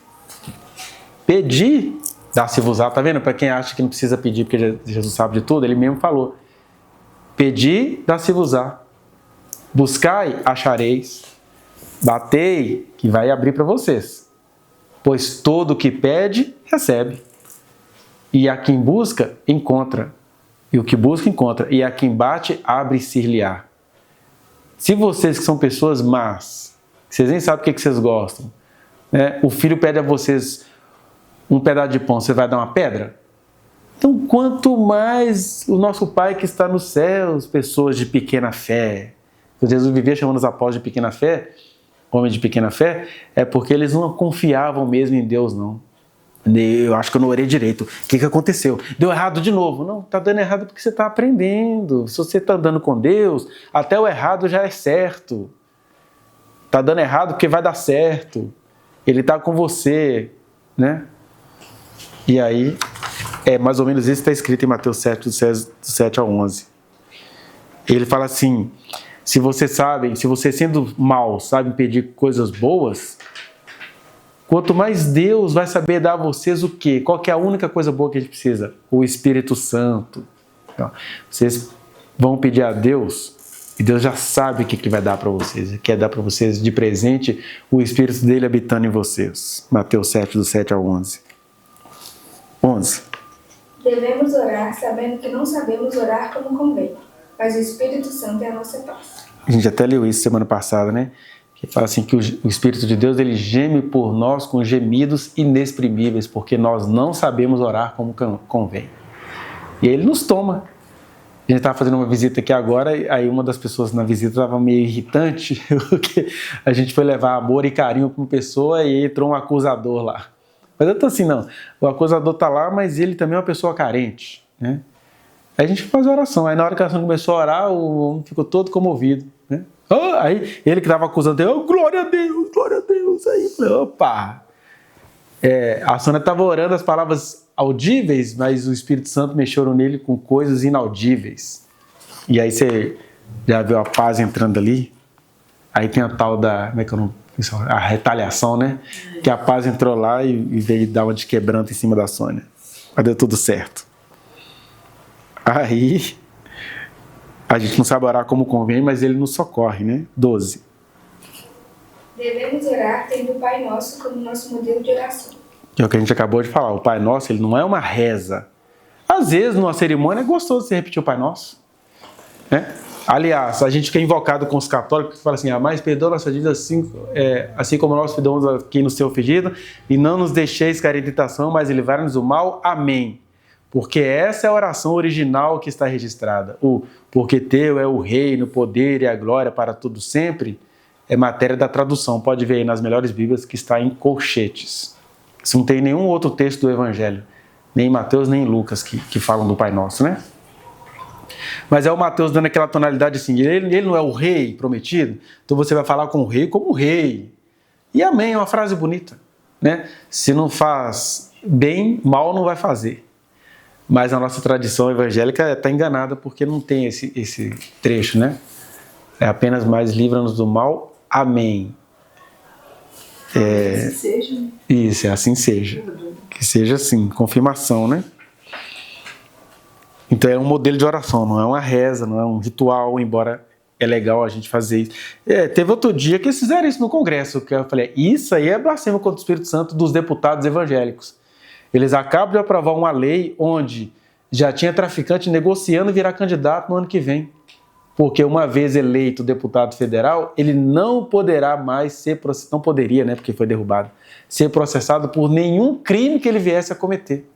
Pedir, dá-se-vos-á. Tá vendo? Para quem acha que não precisa pedir porque Jesus sabe de tudo, ele mesmo falou. Pedir, dá-se-vos-á. Buscai, achareis. Batei, que vai abrir para vocês. Pois todo o que pede, recebe. E a quem busca, encontra. E o que busca, encontra. E a quem bate, abre-se-lhe-á. Se vocês que são pessoas más, vocês nem sabem o que vocês gostam, né? O filho pede a vocês um pedaço de pão, você vai dar uma pedra? Então, quanto mais o nosso Pai que está nos céus, pessoas de pequena fé. Jesus vivia chamando os apóstolos de pequena fé, homens de pequena fé, é porque eles não confiavam mesmo em Deus, não. Eu acho que eu não orei direito. O que aconteceu? Deu errado de novo? Não, está dando errado porque você está aprendendo. Se você está andando com Deus, até o errado já é certo. Está dando errado porque vai dar certo. Ele está com você, né? E aí, mais ou menos isso está escrito em Mateus 7, do 7 ao 11. Ele fala assim, se você sendo mal, sabe pedir coisas boas, quanto mais Deus vai saber dar a vocês o quê? Qual que é a única coisa boa que a gente precisa? O Espírito Santo. Então, vocês vão pedir a Deus e Deus já sabe o que vai dar para vocês. Ele quer dar para vocês de presente o Espírito dele habitando em vocês. Mateus 7, do 7 ao 11. 11. Devemos orar sabendo que não sabemos orar como convém, mas o Espírito Santo é a nossa paz. A gente até leu isso semana passada, né? Que fala assim que o Espírito de Deus, ele geme por nós com gemidos inexprimíveis, porque nós não sabemos orar como convém. E ele nos toma. A gente estava fazendo uma visita aqui agora, aí uma das pessoas na visita estava meio irritante, porque a gente foi levar amor e carinho para uma pessoa e entrou um acusador lá. Mas eu estou assim, não, o acusador está lá, mas ele também é uma pessoa carente, né? Aí a gente faz a oração, aí na hora que a oração começou a orar, o homem ficou todo comovido, né? Aí ele que estava acusando, glória a Deus, aí eu falei, opa! A Sônia estava orando as palavras audíveis, mas o Espírito Santo mexeu nele com coisas inaudíveis. E aí você já viu a paz entrando ali? Aí tem a tal da, como é que eu não... a retaliação, né? Que a paz entrou lá e veio dar uma de quebranto em cima da Sônia. Mas deu tudo certo. Aí, a gente não sabe orar como convém, mas ele nos socorre, né? 12. Devemos orar tendo o Pai Nosso como nosso modelo de oração. Que é o que a gente acabou de falar. O Pai Nosso, ele não é uma reza. Às vezes, numa cerimônia, é gostoso você repetir o Pai Nosso, né? Aliás, a gente que é invocado com os católicos, que fala assim, mas perdoa nossa dívida assim como nós perdoamos a quem nos tem ofendido, e não nos deixeis cair em tentação, mas livrai-nos do mal. Amém. Porque essa é a oração original que está registrada. O porque teu é o reino, o poder e a glória para tudo sempre, é matéria da tradução. Pode ver aí nas melhores bíblias que está em colchetes. Isso não tem nenhum outro texto do Evangelho, nem em Mateus, nem em Lucas, que falam do Pai Nosso, né? Mas é o Mateus dando aquela tonalidade assim, ele não é o rei prometido, então você vai falar com o rei como rei. E amém, é uma frase bonita, né? Se não faz bem, mal não vai fazer. Mas a nossa tradição evangélica está enganada porque não tem esse trecho, né? É apenas mais livra-nos do mal, amém. Assim seja, né? Isso, assim seja. Que seja assim, confirmação, né? Então é um modelo de oração, não é uma reza, não é um ritual, embora é legal a gente fazer isso. Teve outro dia que eles fizeram isso no Congresso, que eu falei, isso aí é blasfêmia contra o Espírito Santo dos deputados evangélicos. Eles acabam de aprovar uma lei onde já tinha traficante negociando virar candidato no ano que vem. Porque uma vez eleito deputado federal, ele não poderá mais ser, não poderia, né, porque foi derrubado, ser processado por nenhum crime que ele viesse a cometer.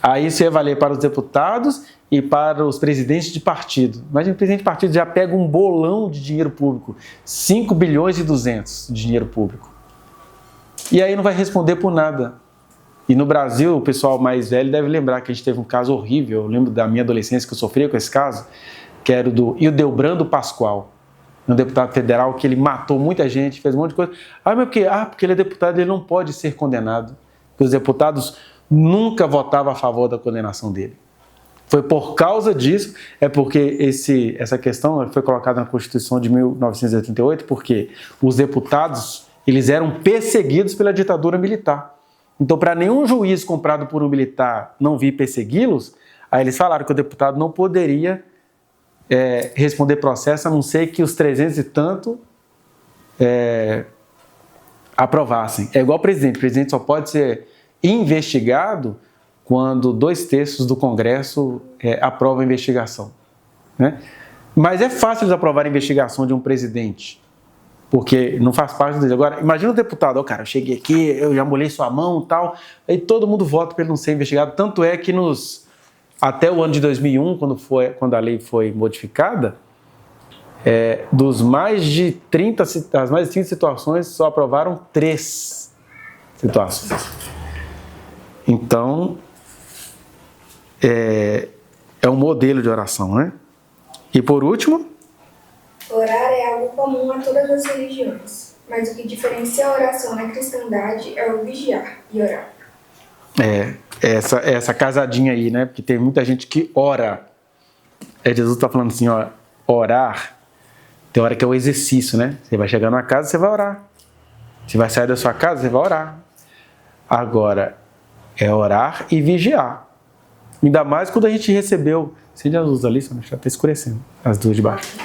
Aí isso ia valer para os deputados e para os presidentes de partido. Imagina, o presidente de partido já pega um bolão de dinheiro público, 5 bilhões e 200 de dinheiro público. E aí não vai responder por nada. E no Brasil, o pessoal mais velho deve lembrar que a gente teve um caso horrível. Eu lembro da minha adolescência que eu sofria com esse caso, que era o do Hildebrando Pascoal, um deputado federal que ele matou muita gente, fez um monte de coisa. Mas por quê? Porque ele é deputado, ele não pode ser condenado. Porque os deputados nunca votavam a favor da condenação dele. Foi por causa disso, porque essa questão foi colocada na Constituição de 1988, porque os deputados eles eram perseguidos pela ditadura militar. Então, para nenhum juiz comprado por um militar não vir persegui-los, aí eles falaram que o deputado não poderia responder processo, a não ser que os 300 e tanto aprovassem. É igual o presidente só pode ser investigado quando 2/3 do Congresso aprova a investigação, né? Mas é fácil eles aprovarem a investigação de um presidente, porque não faz parte deles. Agora, imagina o deputado, cara, eu cheguei aqui, eu já molhei sua mão e tal, aí todo mundo vota para ele não ser investigado. Tanto é que até o ano de 2001, quando a lei foi modificada, das mais de 30 situações, só aprovaram 3 situações. Então, é um modelo de oração, né? E por último, orar é algo comum a todas as religiões, mas o que diferencia a oração na cristandade é o vigiar e orar. Essa casadinha aí, né? Porque tem muita gente que ora. Jesus está falando assim, ó, orar, tem hora que é o exercício, né? Você vai chegar na casa, você vai orar. Você vai sair da sua casa, você vai orar. Agora, é orar e vigiar. Ainda mais quando a gente recebeu... Acende as luzes ali, já está escurecendo. As duas de baixo.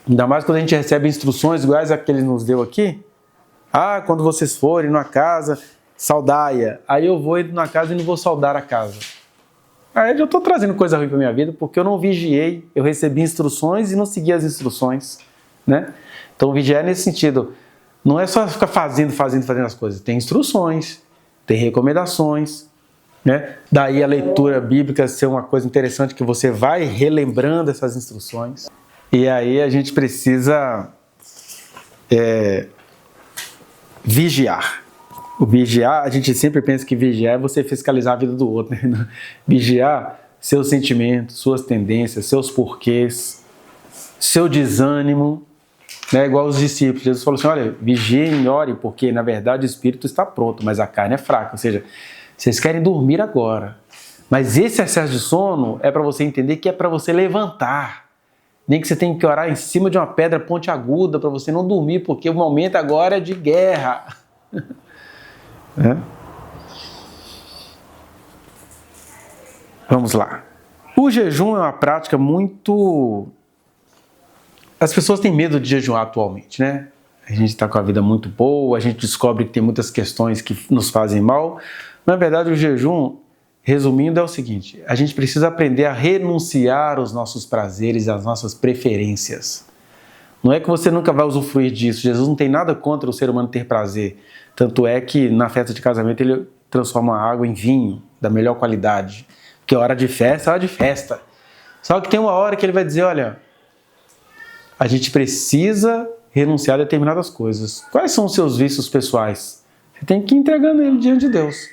Ainda mais quando a gente recebe instruções iguais a que ele nos deu aqui. Quando vocês forem numa casa, saudaia. Aí eu vou entro na casa e não vou saudar a casa. Aí eu estou trazendo coisa ruim para minha vida porque eu não vigiei, eu recebi instruções e não segui as instruções, né? Então vigiar é nesse sentido. Não é só ficar fazendo as coisas. Tem instruções, tem recomendações, né? Daí a leitura bíblica ser uma coisa interessante que você vai relembrando essas instruções. E aí a gente precisa vigiar. O vigiar, a gente sempre pensa que vigiar é você fiscalizar a vida do outro, né? Vigiar seus sentimentos, suas tendências, seus porquês, seu desânimo, né? Igual os discípulos. Jesus falou assim, olha, vigiem e orem, porque na verdade o espírito está pronto, mas a carne é fraca. Ou seja, vocês querem dormir agora. Mas esse excesso de sono é para você entender que é para você levantar. Nem que você tenha que orar em cima de uma pedra pontiaguda para você não dormir, porque o momento agora é de guerra. Vamos lá. O jejum é uma prática muito... As pessoas têm medo de jejuar atualmente, né? A gente está com a vida muito boa, a gente descobre que tem muitas questões que nos fazem mal. Na verdade, o jejum, resumindo, é o seguinte: a gente precisa aprender a renunciar aos nossos prazeres, às nossas preferências. Não é que você nunca vai usufruir disso. Jesus não tem nada contra o ser humano ter prazer. Tanto é que na festa de casamento ele transforma a água em vinho da melhor qualidade. Porque hora de festa é hora de festa. Só que tem uma hora que ele vai dizer, olha, a gente precisa renunciar a determinadas coisas. Quais são os seus vícios pessoais? Você tem que ir entregando ele diante de Deus,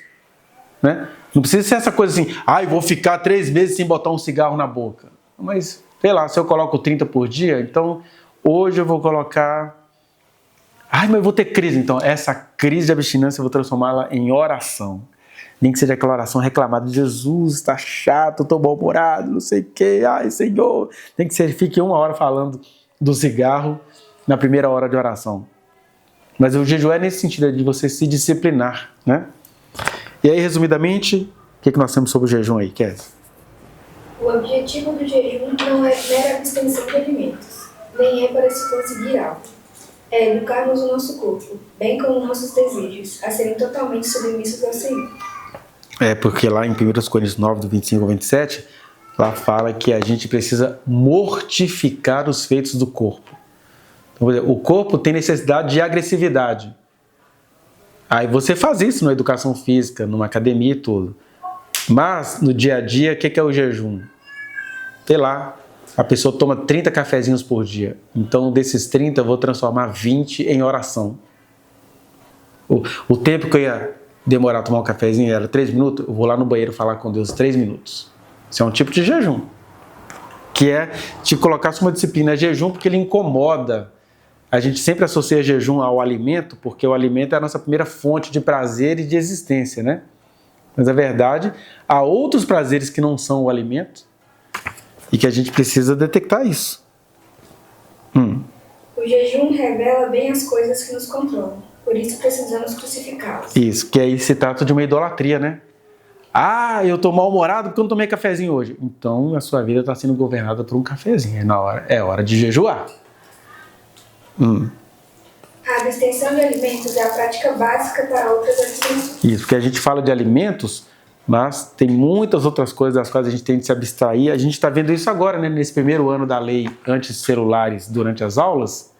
né? Não precisa ser essa coisa assim, vou ficar 3 meses sem botar um cigarro na boca. Mas, sei lá, se eu coloco 30 por dia, então hoje eu vou colocar... mas eu vou ter crise. Então, essa crise de abstinência eu vou transformá-la em oração. Nem que seja aquela oração reclamada, Jesus, está chato, estou mal-humorado, não sei o quê, ai Senhor. Tem que ser, fique 1 hora falando do cigarro na primeira hora de oração. Mas o jejum é nesse sentido, de você se disciplinar, né? E aí, resumidamente, o que nós temos sobre o jejum aí, Kézia? O objetivo do jejum não é mera abstenção de alimentos, nem é para se conseguir algo. É educarmos o nosso corpo, bem como nossos desejos, a serem totalmente submissos ao Senhor. Porque lá em 1 Coríntios 9, do 25 ao 27, lá fala que a gente precisa mortificar os feitos do corpo. Então, o corpo tem necessidade de agressividade. Aí você faz isso na educação física, numa academia e tudo. Mas, no dia a dia, o que é o jejum? Sei lá, a pessoa toma 30 cafezinhos por dia. Então, desses 30, eu vou transformar 20 em oração. O tempo que eu ia demorar a tomar um cafezinho era 3 minutos, eu vou lá no banheiro falar com Deus 3 minutos. Isso é um tipo de jejum. Que é te colocar uma disciplina. É jejum porque ele incomoda. A gente sempre associa jejum ao alimento, porque o alimento é a nossa primeira fonte de prazer e de existência, né? Mas a verdade, há outros prazeres que não são o alimento e que a gente precisa detectar isso. O jejum revela bem as coisas que nos controlam, por isso precisamos crucificá-los. Isso, que aí se trata de uma idolatria, né? Eu tô mal-humorado porque eu não tomei cafezinho hoje. Então a sua vida está sendo governada por um cafezinho. É hora de jejuar. A abstenção de alimentos é a prática básica para outras abstenções. Isso, porque a gente fala de alimentos, mas tem muitas outras coisas das quais a gente tem de se abstrair. A gente está vendo isso agora, né? Nesse primeiro ano da lei anti-celulares durante as aulas.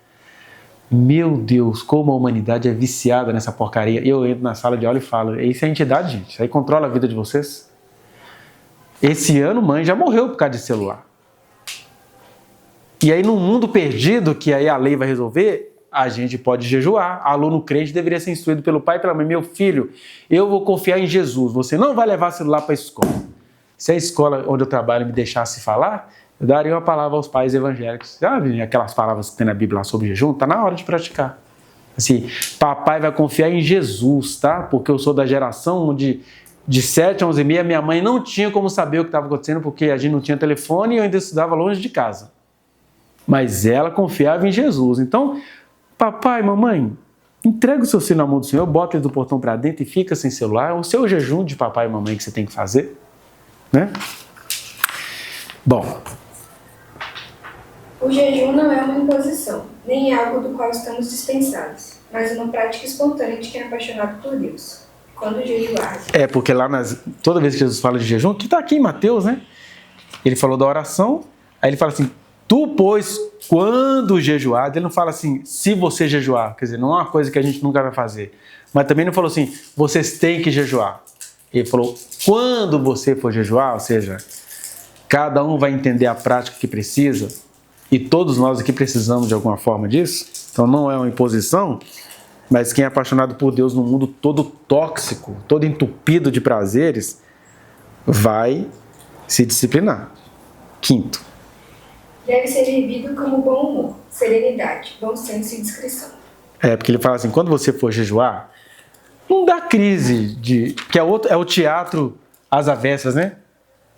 Meu Deus, como a humanidade é viciada nessa porcaria. Eu entro na sala de aula e falo, isso é entidade, gente. Isso aí controla a vida de vocês. Esse ano, mãe já morreu por causa de celular. E aí, num mundo perdido, que aí a lei vai resolver, a gente pode jejuar. Aluno crente deveria ser instruído pelo pai e pela mãe. Meu filho, eu vou confiar em Jesus. Você não vai levar celular para a escola. Se a escola onde eu trabalho me deixasse falar, eu daria uma palavra aos pais evangélicos. Sabe aquelas palavras que tem na Bíblia sobre jejum? Está na hora de praticar. Assim, papai vai confiar em Jesus, tá? Porque eu sou da geração onde de 7 a 11h30 minha mãe não tinha como saber o que estava acontecendo porque a gente não tinha telefone e eu ainda estudava longe de casa. Mas ela confiava em Jesus. Então, papai, mamãe, entrega o seu filho na mão do Senhor, bota ele do portão para dentro e fica sem celular. É o seu jejum de papai e mamãe que você tem que fazer, né? Bom. O jejum não é uma imposição, nem algo do qual estamos dispensados, mas uma prática espontânea de quem é apaixonado por Deus. quando jejuar. Porque lá toda vez que Jesus fala de jejum, que está aqui em Mateus, né? Ele falou da oração, aí ele fala assim, tu, pois, quando jejuar, ele não fala assim, se você jejuar, quer dizer, não é uma coisa que a gente nunca vai fazer. Mas também não falou assim, vocês têm que jejuar. Ele falou, quando você for jejuar, ou seja, cada um vai entender a prática que precisa, e todos nós aqui precisamos de alguma forma disso, então não é uma imposição, mas quem é apaixonado por Deus no mundo todo tóxico, todo entupido de prazeres, vai se disciplinar. Quinto. Deve ser vivido como bom humor, serenidade, bom senso e discrição. Porque ele fala assim, quando você for jejuar, não dá crise que é o teatro às avessas, né?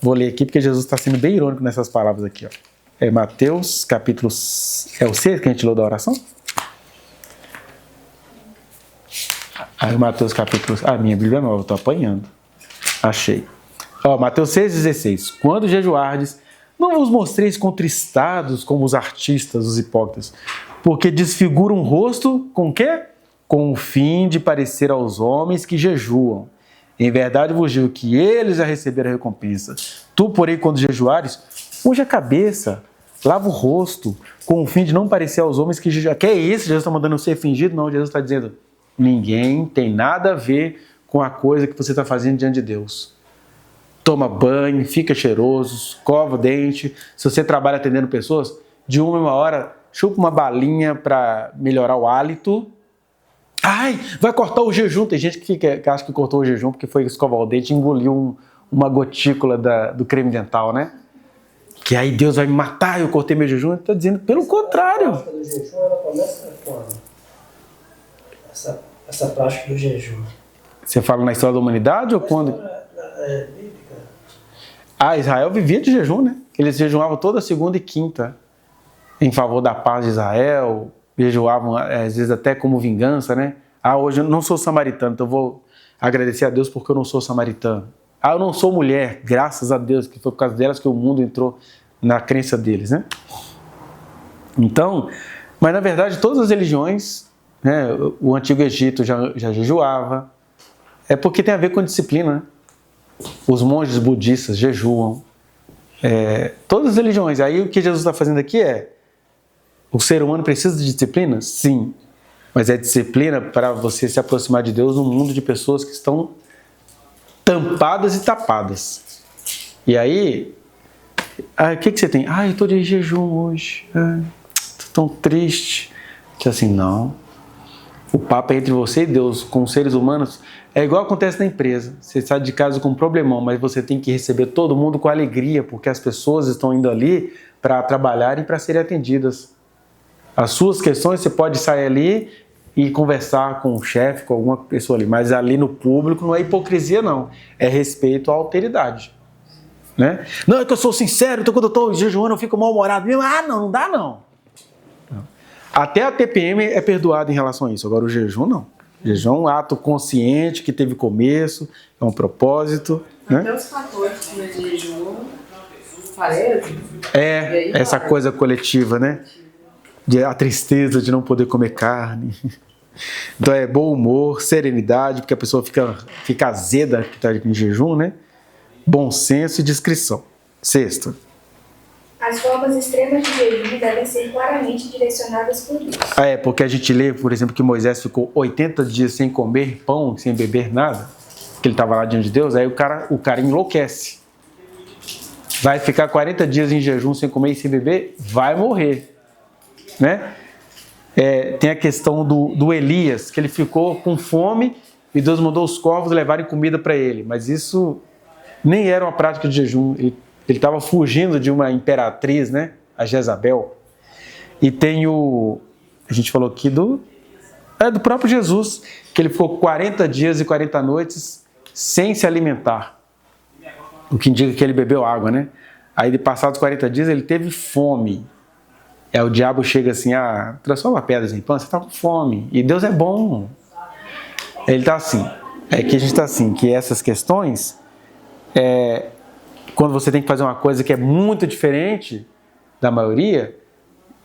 Vou ler aqui porque Jesus está sendo bem irônico nessas palavras aqui, ó. É Mateus, capítulo... É o 6 que a gente leu da oração? Aí Mateus, capítulo... minha Bíblia é nova, eu estou apanhando. Achei. Mateus 6,16. Quando jejuardes, não vos mostreis contristados como os artistas, os hipócritas, porque desfiguram o rosto com o quê? Com o fim de parecer aos homens que jejuam. Em verdade vos digo que eles já receberam a recompensa. Tu, porém, quando jejuares, unge a cabeça, lava o rosto, com o fim de não parecer aos homens que jejuam. Que é isso? Jesus está mandando ser fingido? Não, Jesus está dizendo, ninguém tem nada a ver com a coisa que você está fazendo diante de Deus. Toma banho, fica cheiroso, escova o dente. Se você trabalha atendendo pessoas, de 1 hora, chupa uma balinha para melhorar o hálito. Ai, vai cortar o jejum. Tem gente que acha que cortou o jejum porque foi escovar o dente e engoliu uma gotícula do creme dental, né? Que aí Deus vai me matar, eu cortei meu jejum. Ele está dizendo pelo contrário. A prática do jejum, ela começa quando? Essa prática do jejum. Você fala na história da humanidade ou quando? É bíblica. Israel vivia de jejum, né? Eles jejuavam toda segunda e quinta em favor da paz de Israel, jejuavam às vezes até como vingança, né? Hoje eu não sou samaritano, então eu vou agradecer a Deus porque eu não sou samaritano. Eu não sou mulher, graças a Deus, que foi por causa delas que o mundo entrou na crença deles, né? Então, mas na verdade todas as religiões, né? O Antigo Egito já jejuava, é porque tem a ver com disciplina, né? Os monges budistas jejuam, todas as religiões. Aí o que Jesus está fazendo aqui o ser humano precisa de disciplina? Sim, mas é disciplina para você se aproximar de Deus num mundo de pessoas que estão tampadas e tapadas. E aí, o que você tem? Eu estou de jejum hoje, estou tão triste. Que assim, não. O papo é entre você e Deus, com os seres humanos. É igual acontece na empresa. Você sai de casa com um problemão, mas você tem que receber todo mundo com alegria, porque as pessoas estão indo ali para trabalhar e para serem atendidas. As suas questões, você pode sair ali e conversar com o chefe, com alguma pessoa ali, mas ali no público não é hipocrisia, não. É respeito à alteridade. Né? Não, é que eu sou sincero, então quando eu estou jejuando eu fico mal-humorado. Não dá não. Até a TPM é perdoada em relação a isso, agora o jejum não. O jejum é um ato consciente que teve começo, é um propósito. Até né? os católicos de jejum parecem. Essa coisa coletiva, né? A tristeza de não poder comer carne. Então é bom humor, serenidade, porque a pessoa fica azeda que está em jejum, né? Bom senso e discrição. Sexto. As formas extremas de jejum devem ser claramente direcionadas por Deus. Porque a gente lê, por exemplo, que Moisés ficou 80 dias sem comer pão, sem beber nada, que ele estava lá diante de Deus, aí o cara enlouquece. Vai ficar 40 dias em jejum sem comer e sem beber, vai morrer. Né? Tem a questão do Elias, que ele ficou com fome e Deus mandou os corvos levarem comida para ele, mas isso nem era uma prática de jejum. Ele estava fugindo de uma imperatriz, né? A Jezabel. E tem a gente falou aqui do próprio Jesus, que ele ficou 40 dias e 40 noites sem se alimentar. O que indica que ele bebeu água, né? Aí, passados 40 dias, ele teve fome. O diabo chega assim, transforma pedras em pão, você está com fome. E Deus é bom. Ele está assim. Que a gente está assim, que essas questões... Quando você tem que fazer uma coisa que é muito diferente da maioria,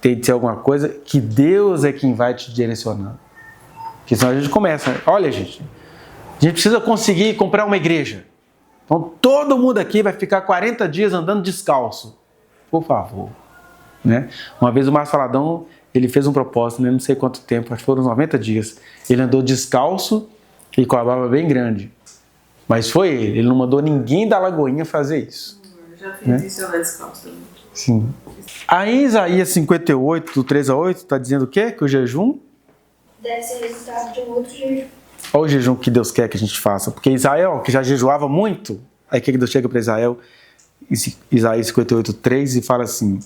tem de ser alguma coisa que Deus é quem vai te direcionando. Porque senão a gente começa, olha gente, A gente precisa conseguir comprar uma igreja. Então todo mundo aqui vai ficar 40 dias andando descalço. Por favor. Né? Uma vez o Márcio Faladão, ele fez um propósito, né? Não sei quanto tempo, acho que foram uns 90 dias. Ele andou descalço e com a barba bem grande. Mas foi ele não mandou ninguém da Lagoinha fazer isso. Eu já fiz isso, eu andei descalço também. Sim. Aí em Isaías 58, do 3 a 8, está dizendo o quê? Que o jejum deve ser resultado de um outro jejum. Olha o jejum que Deus quer que a gente faça. Porque Israel, que já jejuava muito, aí que Deus chega para Israel, Isaías 58, 3, e fala assim,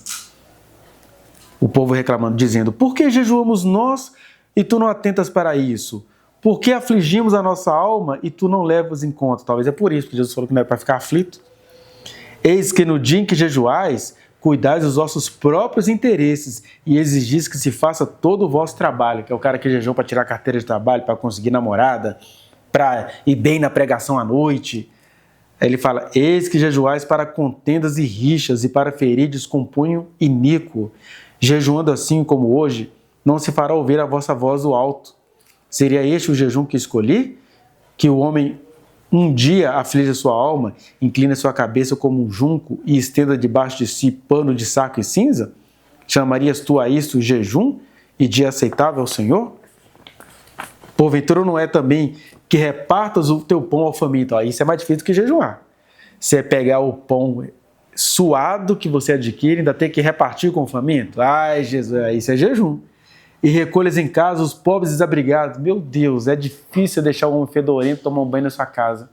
o povo reclamando, dizendo, por que jejuamos nós e tu não atentas para isso? Por que afligimos a nossa alma e tu não levas em conta? Talvez é por isso que Jesus falou que não é para ficar aflito. Eis que no dia em que jejuais, cuidais dos vossos próprios interesses e exigis que se faça todo o vosso trabalho, que é o cara que jejum para tirar carteira de trabalho, para conseguir namorada, para ir bem na pregação à noite. Aí ele fala, eis que jejuais para contendas e rixas e para ferides com punho iníquo. Jejuando assim como hoje, não se fará ouvir a vossa voz do alto. Seria este o jejum que escolhi? Que o homem um dia aflige sua alma, inclina sua cabeça como um junco e estenda debaixo de si pano de saco e cinza? Chamarias tu a isto jejum e dia aceitável ao Senhor? Porventura não é também que repartas o teu pão ao faminto? Isso é mais difícil que jejuar. Você é pegar o pão suado que você adquire e ainda ter que repartir com o faminto? Ai, Jesus, isso é jejum. E recolhas em casa os pobres desabrigados. Meu Deus, é difícil deixar um homem fedorento tomar um banho na sua casa.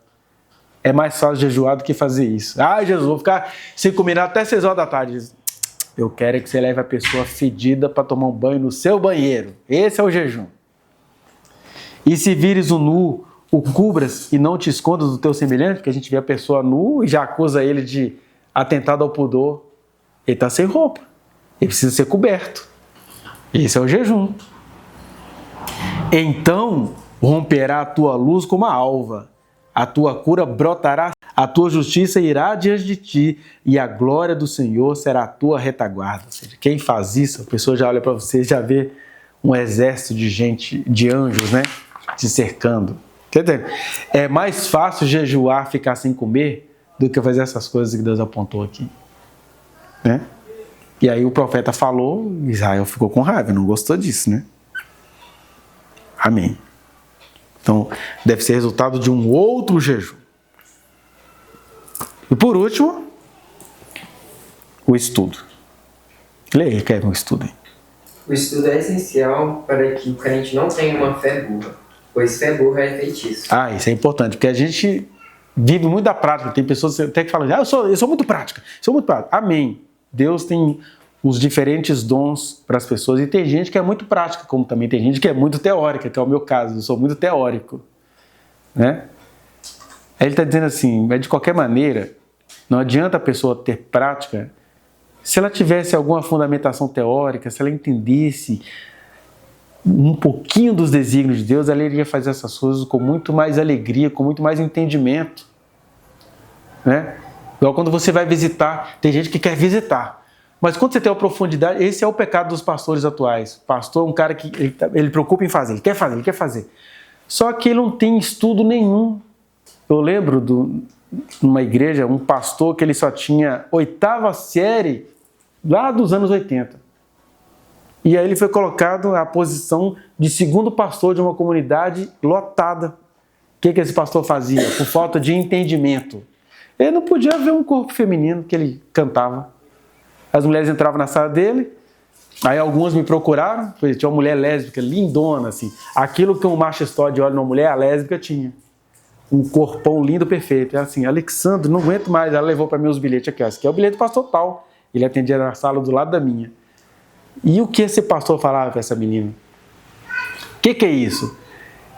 É mais fácil jejuar do que fazer isso. Ai, Jesus, vou ficar sem comer nada até 6 horas da tarde. Eu quero que você leve a pessoa fedida para tomar um banho no seu banheiro. Esse é o jejum. E se vires o nu, o cubras e não te escondas do teu semelhante, porque a gente vê a pessoa nu e já acusa ele de atentado ao pudor. Ele está sem roupa. Ele precisa ser coberto. Esse é o jejum. Então romperá a tua luz como a alva, a tua cura brotará, a tua justiça irá diante de ti e a glória do Senhor será a tua retaguarda. Ou seja, quem faz isso, a pessoa já olha para você e já vê um exército de gente, de anjos, né, te cercando. Quer dizer, é mais fácil jejuar, ficar sem comer, do que fazer essas coisas que Deus apontou aqui, né? E aí o profeta falou, Israel ficou com raiva, não gostou disso, né? Amém. Então, deve ser resultado de um outro jejum. E por último, o estudo. Leia, Kevin, o estudo aí. O estudo é essencial para que o crente não tenha uma fé burra, pois fé burra é feitiço. Isso é importante, porque a gente vive muito da prática. Tem pessoas até que falam, eu sou muito prática, Amém. Deus tem os diferentes dons para as pessoas e tem gente que é muito prática, como também tem gente que é muito teórica, que é o meu caso, eu sou muito teórico, né? Aí ele está dizendo assim, mas de qualquer maneira, não adianta a pessoa ter prática se ela tivesse alguma fundamentação teórica, se ela entendesse um pouquinho dos desígnios de Deus, ela iria fazer essas coisas com muito mais alegria, com muito mais entendimento, né? Igual quando você vai visitar, tem gente que quer visitar, mas quando você tem uma profundidade, esse é o pecado dos pastores atuais. O pastor é um cara que ele preocupa em fazer, ele quer fazer. Só que ele não tem estudo nenhum. Eu lembro numa igreja, um pastor que ele só tinha 8ª série lá dos anos 80. E aí ele foi colocado à posição de segundo pastor de uma comunidade lotada. O que esse pastor fazia? Por falta de entendimento. Ele não podia ver um corpo feminino que ele cantava. As mulheres entravam na sala dele, aí algumas me procuraram, tinha uma mulher lésbica, lindona, assim. Aquilo que um machistode olha numa mulher, a lésbica tinha. Um corpão lindo, perfeito. É assim, Alexandre, não aguento mais. Ela levou para mim os bilhetes aqui, esse aqui é o bilhete do pastor tal. Ele atendia na sala do lado da minha. E o que esse pastor falava para essa menina? O que é isso?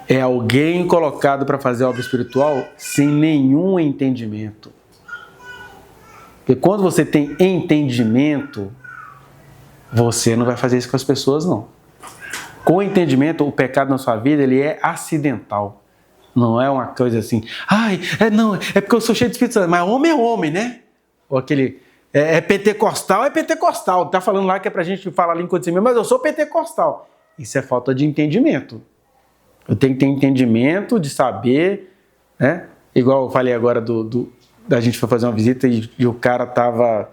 É alguém colocado para fazer obra espiritual sem nenhum entendimento. Porque quando você tem entendimento, você não vai fazer isso com as pessoas, não. Com entendimento, o pecado na sua vida, ele é acidental. Não é uma coisa assim, é porque eu sou cheio de Espírito Santo, mas homem é homem, né? Ou aquele, é pentecostal, tá falando lá que é pra gente falar língua de cima, mas eu sou pentecostal. Isso é falta de entendimento. Eu tenho que ter entendimento de saber né? Igual eu falei agora da gente foi fazer uma visita e o cara tava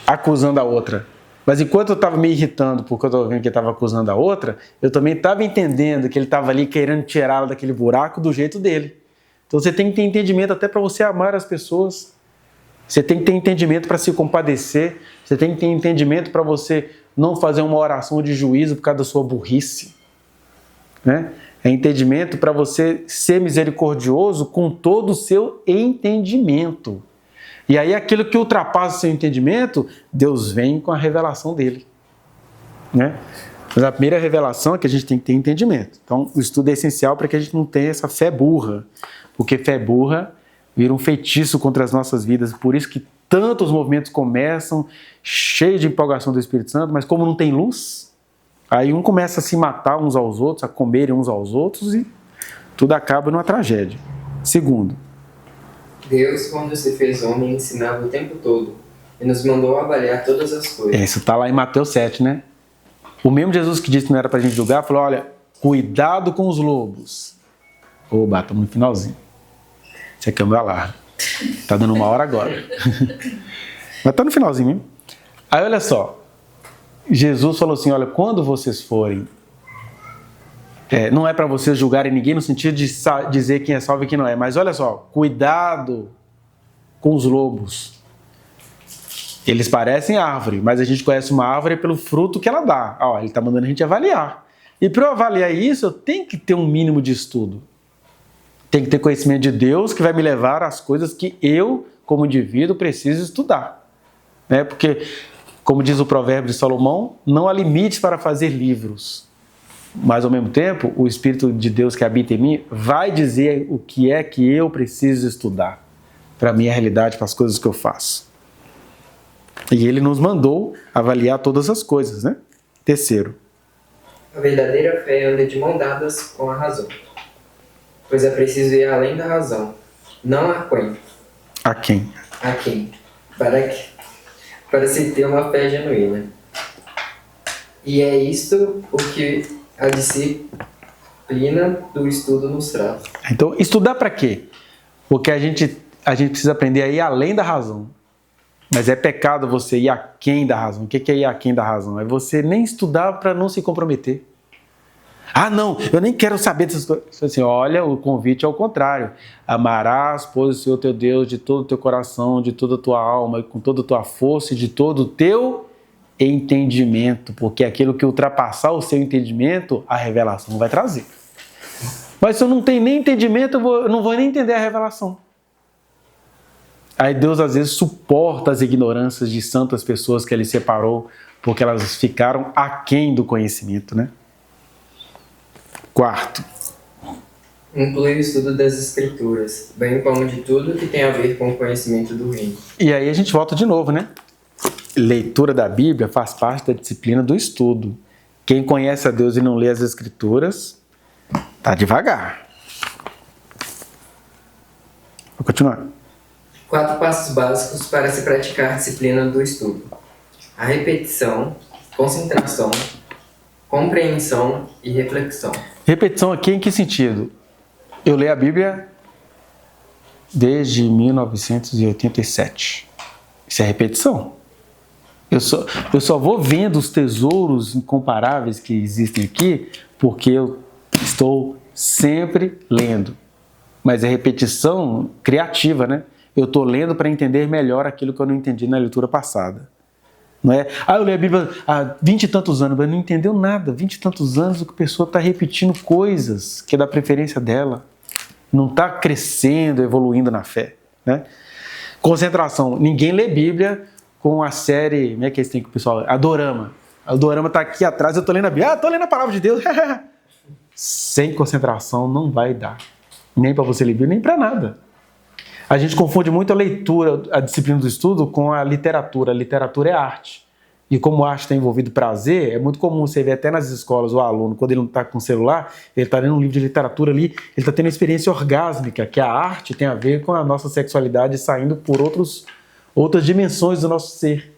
acusando a outra. Mas enquanto eu estava me irritando porque eu estava vendo que ele estava acusando a outra, eu também estava entendendo que ele estava ali querendo tirá-la daquele buraco do jeito dele. Então você tem que ter entendimento até para você amar as pessoas. Você tem que ter entendimento para se compadecer. Você tem que ter entendimento para você não fazer uma oração de juízo por causa da sua burrice, né? É entendimento para você ser misericordioso com todo o seu entendimento. E aí aquilo que ultrapassa o seu entendimento, Deus vem com a revelação dele, né? Mas a primeira revelação é que a gente tem que ter entendimento. Então o estudo é essencial para que a gente não tenha essa fé burra, porque fé burra vira um feitiço contra as nossas vidas. Por isso que tantos movimentos começam cheios de empolgação do Espírito Santo, mas como não tem luz, aí um começa a se matar uns aos outros, a comerem uns aos outros e tudo acaba numa tragédia. Segundo, Deus, quando se fez homem, ensinava o tempo todo e nos mandou avaliar todas as coisas. isso está lá em Mateus 7, né? O mesmo Jesus que disse que não era para a gente julgar, falou, olha, cuidado com os lobos. Oba, estamos no finalzinho. Esse aqui é o meu alarme. Tá dando 1 hora agora. Mas tá no finalzinho mesmo. Aí olha só, Jesus falou assim, olha, quando vocês forem, não é para vocês julgarem ninguém no sentido de dizer quem é salvo e quem não é, mas olha só, cuidado com os lobos. Eles parecem árvore, mas a gente conhece uma árvore pelo fruto que ela dá. Ó, ele está mandando a gente avaliar. E para eu avaliar isso, eu tenho que ter um mínimo de estudo. Tem que ter conhecimento de Deus que vai me levar às coisas que eu, como indivíduo, preciso estudar, né? Porque, como diz o provérbio de Salomão, não há limites para fazer livros. Mas, ao mesmo tempo, o Espírito de Deus que habita em mim vai dizer o que é que eu preciso estudar para a minha realidade, para as coisas que eu faço. E ele nos mandou avaliar todas as coisas, né? Terceiro. A verdadeira fé anda de mão dadas com a razão, pois é preciso ir além da razão, não a quem. A quem? A quem? Para se ter uma fé genuína. E é isto o que a disciplina do estudo nos traz. Então, estudar para quê? Porque a gente precisa aprender a ir além da razão. Mas é pecado você ir aquém da razão. O que é ir aquém da razão? É você nem estudar para não se comprometer. Ah, não, eu nem quero saber dessas coisas. Assim, olha, o convite é o contrário. Amarás, pois, o Senhor teu Deus de todo o teu coração, de toda a tua alma, com toda a tua força e de todo o teu entendimento. Porque aquilo que ultrapassar o seu entendimento, a revelação vai trazer. Mas se eu não tenho nem entendimento, eu não vou nem entender a revelação. Aí Deus às vezes suporta as ignorâncias de santas pessoas que Ele separou, porque elas ficaram aquém do conhecimento, né? Quarto. Inclui o estudo das Escrituras, bem como de tudo que tem a ver com o conhecimento do reino. E aí a gente volta de novo, né? Leitura da Bíblia faz parte da disciplina do estudo. Quem conhece a Deus e não lê as Escrituras, tá devagar. Vou continuar. 4 passos básicos para se praticar a disciplina do estudo: a repetição, concentração, compreensão e reflexão. Repetição aqui em que sentido? Eu leio a Bíblia desde 1987. Isso é repetição. Eu só vou vendo os tesouros incomparáveis que existem aqui porque eu estou sempre lendo. Mas é repetição criativa, né? Eu estou lendo para entender melhor aquilo que eu não entendi na leitura passada. Não é? Eu leio a Bíblia há 20 e tantos anos, mas não entendeu nada. 20 e tantos anos a pessoa está repetindo coisas que é da preferência dela. Não está crescendo, evoluindo na fé, né? Concentração. Ninguém lê Bíblia com a série, como é que eles têm com o pessoal? A Dorama. A Dorama está aqui atrás, eu estou lendo a Bíblia. Estou lendo a palavra de Deus. Sem concentração não vai dar. Nem para você ler Bíblia, nem para nada. A gente confunde muito a leitura, a disciplina do estudo, com a literatura. A literatura é arte. E como a arte está envolvido prazer, é muito comum você ver até nas escolas o aluno, quando ele não está com o celular, ele está lendo um livro de literatura ali, ele está tendo uma experiência orgásmica, que a arte tem a ver com a nossa sexualidade saindo por outras dimensões do nosso ser.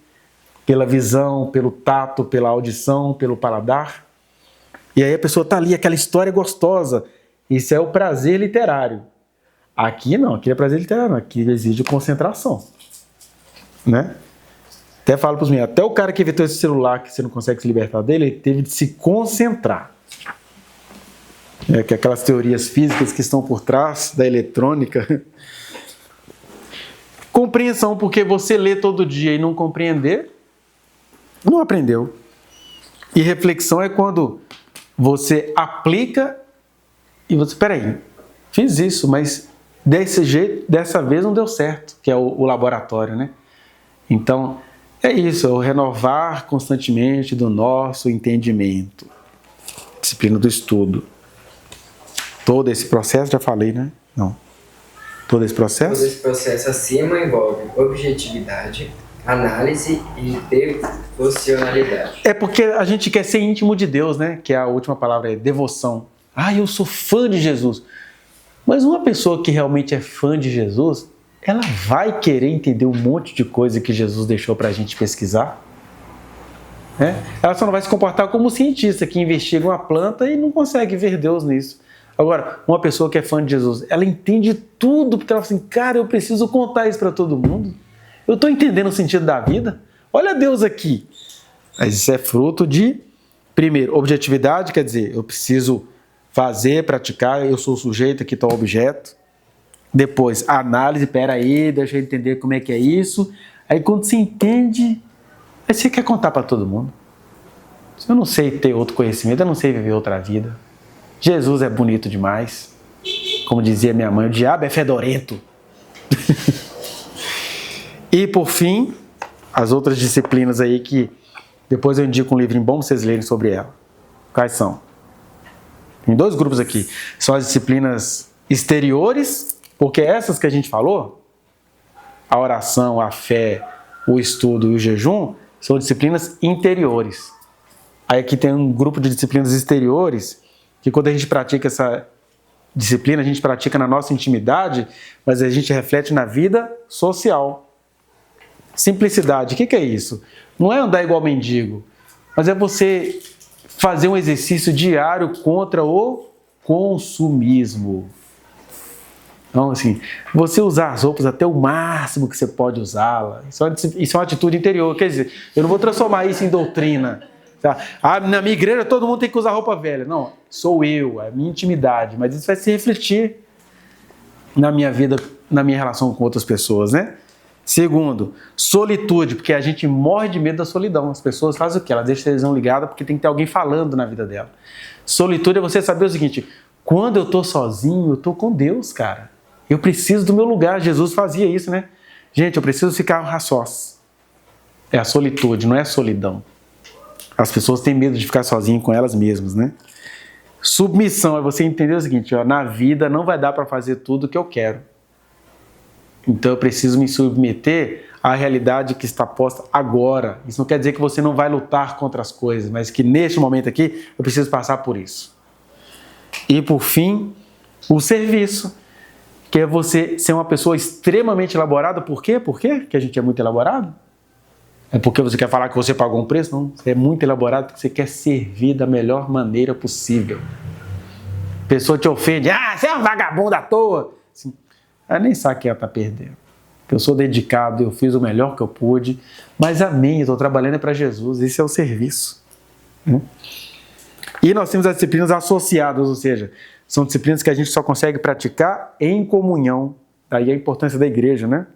Pela visão, pelo tato, pela audição, pelo paladar. E aí a pessoa está ali, aquela história gostosa. Isso é o prazer literário. Aqui não, aqui é prazer literário, aqui exige concentração, né? Até falo para os meninos, até o cara que inventou esse celular que você não consegue se libertar dele, ele teve de se concentrar. Que aquelas teorias físicas que estão por trás da eletrônica. Compreensão, porque você lê todo dia e não compreender, não aprendeu. E reflexão é quando você aplica e você, peraí, fiz isso, mas desse jeito, dessa vez não deu certo, que é o laboratório, né? Então, é isso, é o renovar constantemente do nosso entendimento. Disciplina do estudo. Todo esse processo, já falei, né? Não. Todo esse processo? Todo esse processo acima envolve objetividade, análise e devocionalidade. É porque a gente quer ser íntimo de Deus, né? Que a última palavra é devoção. Ah, eu sou fã de Jesus. Mas uma pessoa que realmente é fã de Jesus, ela vai querer entender um monte de coisa que Jesus deixou pra gente pesquisar. Né? Ela só não vai se comportar como um cientista que investiga uma planta e não consegue ver Deus nisso. Agora, uma pessoa que é fã de Jesus, ela entende tudo, porque ela fala assim, cara, eu preciso contar isso para todo mundo. Eu estou entendendo o sentido da vida. Olha Deus aqui. Mas isso é fruto de, primeiro, objetividade, quer dizer, eu preciso fazer, praticar, eu sou o sujeito, aqui está o objeto. Depois, análise, peraí, deixa eu entender como é que é isso. Aí quando você entende, aí você quer contar para todo mundo. Eu não sei ter outro conhecimento, eu não sei viver outra vida. Jesus é bonito demais. Como dizia minha mãe, o diabo é fedorento. E por fim, as outras disciplinas aí que depois eu indico um livrinho bom para vocês lerem sobre ela. Quais são? Tem 2 grupos aqui. São as disciplinas exteriores, porque essas que a gente falou, a oração, a fé, o estudo e o jejum, são disciplinas interiores. Aí aqui tem um grupo de disciplinas exteriores, que quando a gente pratica essa disciplina, a gente pratica na nossa intimidade, mas a gente reflete na vida social. Simplicidade, o que é isso? Não é andar igual mendigo, mas é você fazer um exercício diário contra o consumismo. Então, assim, você usar as roupas até o máximo que você pode usá-la, isso é uma atitude interior. Quer dizer, eu não vou transformar isso em doutrina. Tá? Ah, na minha igreja todo mundo tem que usar roupa velha. Não, sou eu, é a minha intimidade. Mas isso vai se refletir na minha vida, na minha relação com outras pessoas, né? Segundo, solitude, porque a gente morre de medo da solidão. As pessoas fazem o quê? Elas deixam a televisão ligada porque tem que ter alguém falando na vida dela. Solitude é você saber o seguinte, quando eu estou sozinho, eu estou com Deus, cara. Eu preciso do meu lugar. Jesus fazia isso, né? Gente, eu preciso ficar a sós. É a solitude, não é a solidão. As pessoas têm medo de ficar sozinhas com elas mesmas, né? Submissão é você entender o seguinte, ó, na vida não vai dar para fazer tudo o que eu quero. Então eu preciso me submeter à realidade que está posta agora. Isso não quer dizer que você não vai lutar contra as coisas, mas que neste momento aqui eu preciso passar por isso. E por fim, o serviço, que é você ser uma pessoa extremamente elaborada. Por quê? Por quê que a gente é muito elaborado? É porque você quer falar que você pagou um preço? Não, você é muito elaborado porque você quer servir da melhor maneira possível. A pessoa te ofende, você é um vagabundo à toa. Assim, ela nem sabe que ela está perdendo. Eu sou dedicado, eu fiz o melhor que eu pude, mas amém, eu estou trabalhando para Jesus, isso é o serviço. E nós temos as disciplinas associadas, ou seja, são disciplinas que a gente só consegue praticar em comunhão. Daí a importância da igreja, né?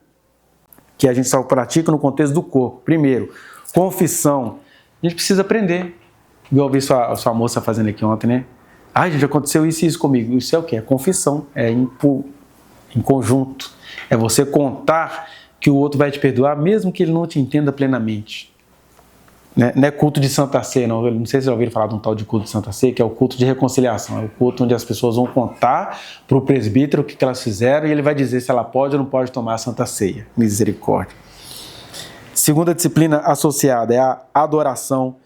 Que a gente só pratica no contexto do corpo. Primeiro, confissão. A gente precisa aprender. Eu ouvi sua moça fazendo aqui ontem, né? Gente, aconteceu isso e isso comigo. Isso é o quê? É confissão. É em conjunto. É você contar que o outro vai te perdoar, mesmo que ele não te entenda plenamente. Não é culto de Santa Ceia, não. Eu não sei se vocês já ouviram falar de um tal de culto de Santa Ceia, que é o culto de reconciliação. É o culto onde as pessoas vão contar para o presbítero o que elas fizeram e ele vai dizer se ela pode ou não pode tomar a Santa Ceia. Misericórdia. Segunda disciplina associada é a adoração,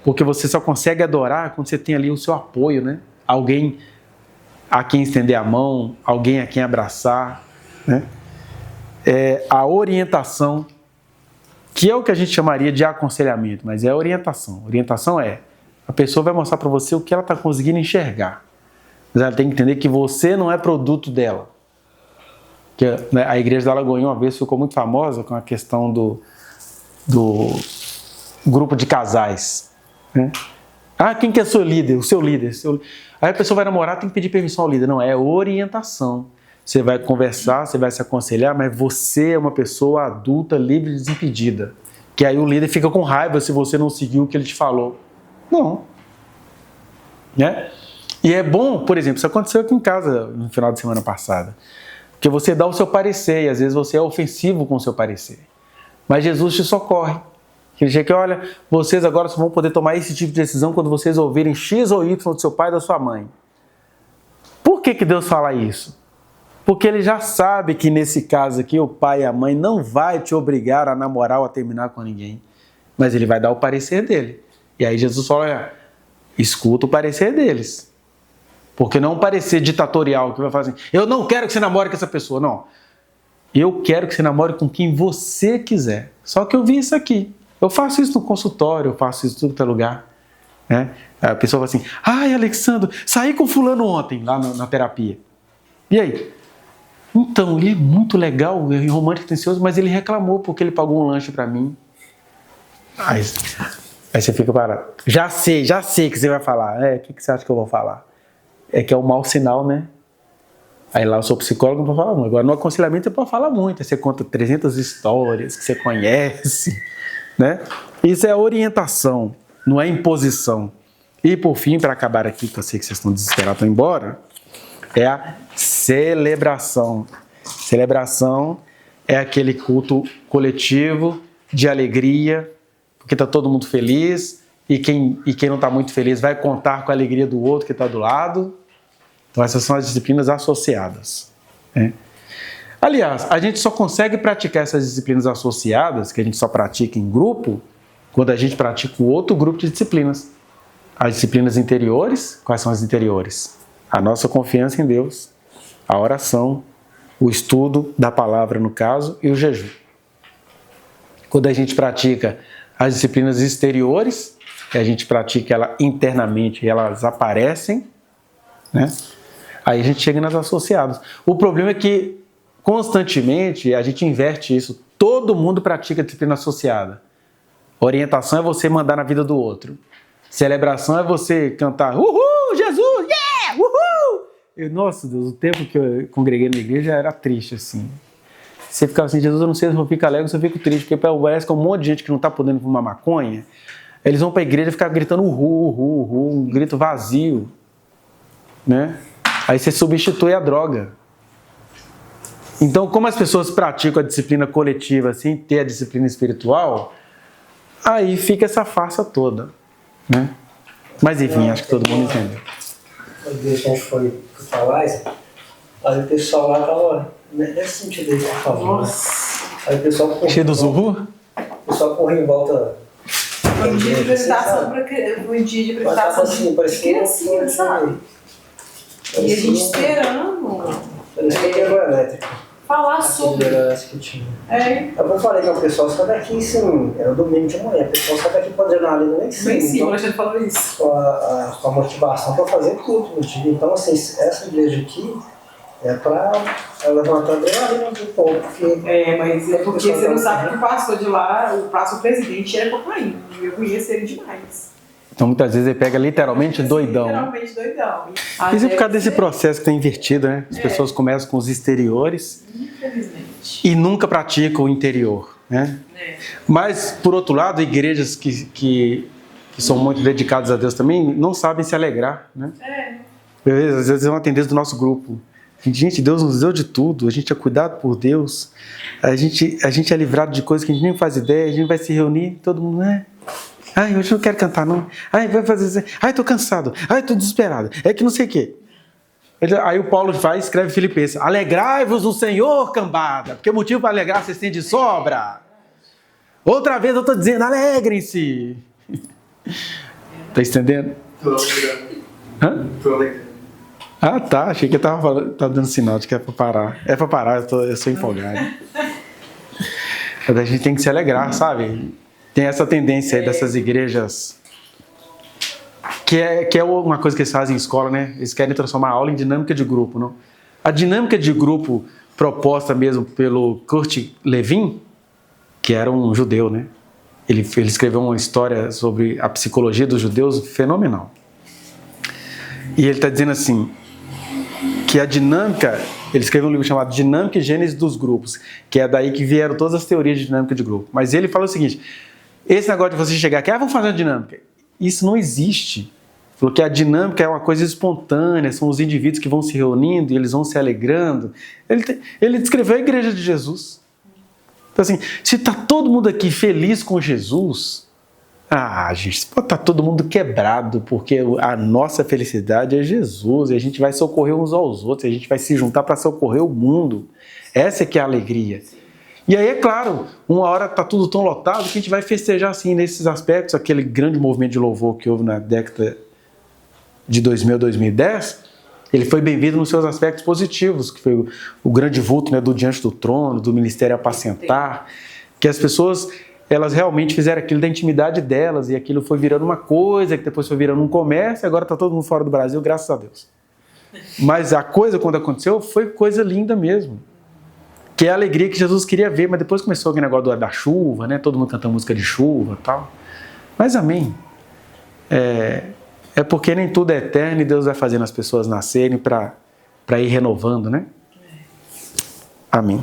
porque você só consegue adorar quando você tem ali o seu apoio, né? Alguém a quem estender a mão, alguém a quem abraçar, né? A orientação, que é o que a gente chamaria de aconselhamento, mas é orientação. Orientação é, a pessoa vai mostrar para você o que ela está conseguindo enxergar. Mas ela tem que entender que você não é produto dela. Que, né, a igreja da Lagoinha uma vez ficou muito famosa com a questão do grupo de casais, né? Ah, quem que é seu líder? O seu líder. Aí a pessoa vai namorar, tem que pedir permissão ao líder. Não, é orientação. Você vai conversar, você vai se aconselhar, mas você é uma pessoa adulta, livre e desimpedida. Que aí o líder fica com raiva se você não seguiu o que ele te falou. Não. Né? E é bom, por exemplo, isso aconteceu aqui em casa no final de semana passada. Porque você dá o seu parecer e às vezes você é ofensivo com o seu parecer. Mas Jesus te socorre. Ele diz que, olha, vocês agora só vão poder tomar esse tipo de decisão quando vocês ouvirem X ou Y do seu pai e da sua mãe. Por que Deus fala isso? Porque ele já sabe que nesse caso aqui o pai e a mãe não vai te obrigar a namorar ou a terminar com ninguém. Mas ele vai dar o parecer dele. E aí Jesus fala, olha, escuta o parecer deles. Porque não é um parecer ditatorial que vai falar assim, eu não quero que você namore com essa pessoa, não. Eu quero que você namore com quem você quiser. Só que eu vi isso aqui. Eu faço isso no consultório, eu faço isso em todo lugar. Né? A pessoa fala assim, ai, Alexandre, saí com fulano ontem, lá na terapia. E aí? Então, ele é muito legal, é romântico, atencioso, mas ele reclamou porque ele pagou um lanche pra mim. Aí você fica parado. Já sei que você vai falar. O que você acha que eu vou falar? É que é um mau sinal, né? Aí lá eu sou psicólogo, não vou falar muito. Agora no aconselhamento você pode falar muito. Aí você conta 300 histórias que você conhece, né? Isso é orientação, não é imposição. E por fim, para acabar aqui, que eu sei que vocês estão desesperados, estão embora, é a celebração. Celebração é aquele culto coletivo de alegria, porque está todo mundo feliz, e quem não está muito feliz vai contar com a alegria do outro que está do lado. Então essas são as disciplinas associadas. Né? Aliás, a gente só consegue praticar essas disciplinas associadas, que a gente só pratica em grupo, quando a gente pratica o outro grupo de disciplinas. As disciplinas interiores, quais são as interiores? A nossa confiança em Deus, a oração, o estudo da palavra no caso e o jejum. Quando a gente pratica as disciplinas exteriores, que a gente pratica ela internamente e elas aparecem, né? Aí a gente chega nas associadas. O problema é que constantemente a gente inverte isso. Todo mundo pratica disciplina associada. Orientação é você mandar na vida do outro. Celebração é você cantar uhul, Jesus, yeah, uhul! Nossa Deus, o tempo que eu congreguei na igreja era triste assim. Você ficava assim, Jesus, eu não sei se eu fico alegre ou se eu fico triste, porque parece que um monte de gente que não está podendo fumar maconha, eles vão para a igreja e ficam gritando uhul, uhul, uhul, um grito vazio, né? Aí você substitui a droga. Então, como as pessoas praticam a disciplina coletiva sem ter a disciplina espiritual, aí fica essa farsa toda, né? Mas enfim, acho que todo mundo entendeu. A gente foi falar isso, aí o pessoal lá tava nesse sentido aí, por favor. Aí o pessoal correu. Cheio do zuhu? O pessoal correu em volta. Foi um dia de apresentação Parecia criancinha, sabe? E a gente esperando. Parecia que era elétrico. Falar sobre. Eu falei que o pessoal sai daqui, sim, era domingo de manhã, o pessoal sai daqui para adrenalina nem sim. Bem sim, então, o Alexandre falou isso. Com a motivação para fazer culto no dia. Então, assim, essa igreja aqui é para levantar a adrenalina do povo. Mas é porque você não sabe que o pastor de lá, o pastor presidente, era cocaína. Eu conheço ele demais. Então muitas vezes ele pega literalmente doidão. Literalmente doidão. Isso é por causa desse processo que está invertido, né? As pessoas começam com os exteriores e nunca praticam o interior, né? Mas, por outro lado, igrejas que são muito dedicadas a Deus também não sabem se alegrar, né? Às vezes é uma tendência do nosso grupo. Gente, Deus nos deu de tudo, a gente é cuidado por Deus, a gente é livrado de coisas que a gente nem faz ideia, a gente vai se reunir, todo mundo, né? Ai, hoje eu não quero cantar, não. Ai, vai fazer assim. Ai, tô cansado. Ai, tô desesperado. É que não sei o quê. Aí o Paulo vai e escreve Filipenses. Alegrai-vos no Senhor, cambada. Porque motivo para alegrar vocês têm de sobra. Outra vez eu tô dizendo, alegrem-se. Tá entendendo? Tô alegrando. Hã? Tô alegrando. Ah, tá. Achei que eu tava dando sinal de que é pra parar. É pra parar, eu sou empolgado. Mas a gente tem que se alegrar, sabe? Tem essa tendência aí dessas igrejas, que é uma coisa que eles fazem em escola, né? Eles querem transformar a aula em dinâmica de grupo, não? A dinâmica de grupo proposta mesmo pelo Kurt Lewin, que era um judeu, né? Ele escreveu uma história sobre a psicologia dos judeus fenomenal. E ele está dizendo assim, que a dinâmica, ele escreveu um livro chamado Dinâmica e Gênese dos Grupos, que é daí que vieram todas as teorias de dinâmica de grupo. Mas ele fala o seguinte, esse negócio de você chegar aqui, vamos fazer uma dinâmica, isso não existe. Falou que a dinâmica é uma coisa espontânea, são os indivíduos que vão se reunindo e eles vão se alegrando. Ele descreveu a igreja de Jesus. Então assim, se está todo mundo aqui feliz com Jesus, gente, pode estar todo mundo quebrado, porque a nossa felicidade é Jesus, e a gente vai socorrer uns aos outros, a gente vai se juntar para socorrer o mundo. Essa é que é a alegria. E aí, é claro, uma hora está tudo tão lotado que a gente vai festejar assim, nesses aspectos, aquele grande movimento de louvor que houve na década de 2000 a 2010, ele foi bem-vindo nos seus aspectos positivos, que foi o grande vulto, né, do diante do trono, do ministério apacentar, que as pessoas, elas realmente fizeram aquilo da intimidade delas, e aquilo foi virando uma coisa, que depois foi virando um comércio, e agora está todo mundo fora do Brasil, graças a Deus. Mas a coisa, quando aconteceu, foi coisa linda mesmo, que é a alegria que Jesus queria ver, mas depois começou aquele negócio da chuva, né, todo mundo cantando música de chuva e tal. Mas amém. É porque nem tudo é eterno e Deus vai fazendo as pessoas nascerem para ir renovando, né? Amém.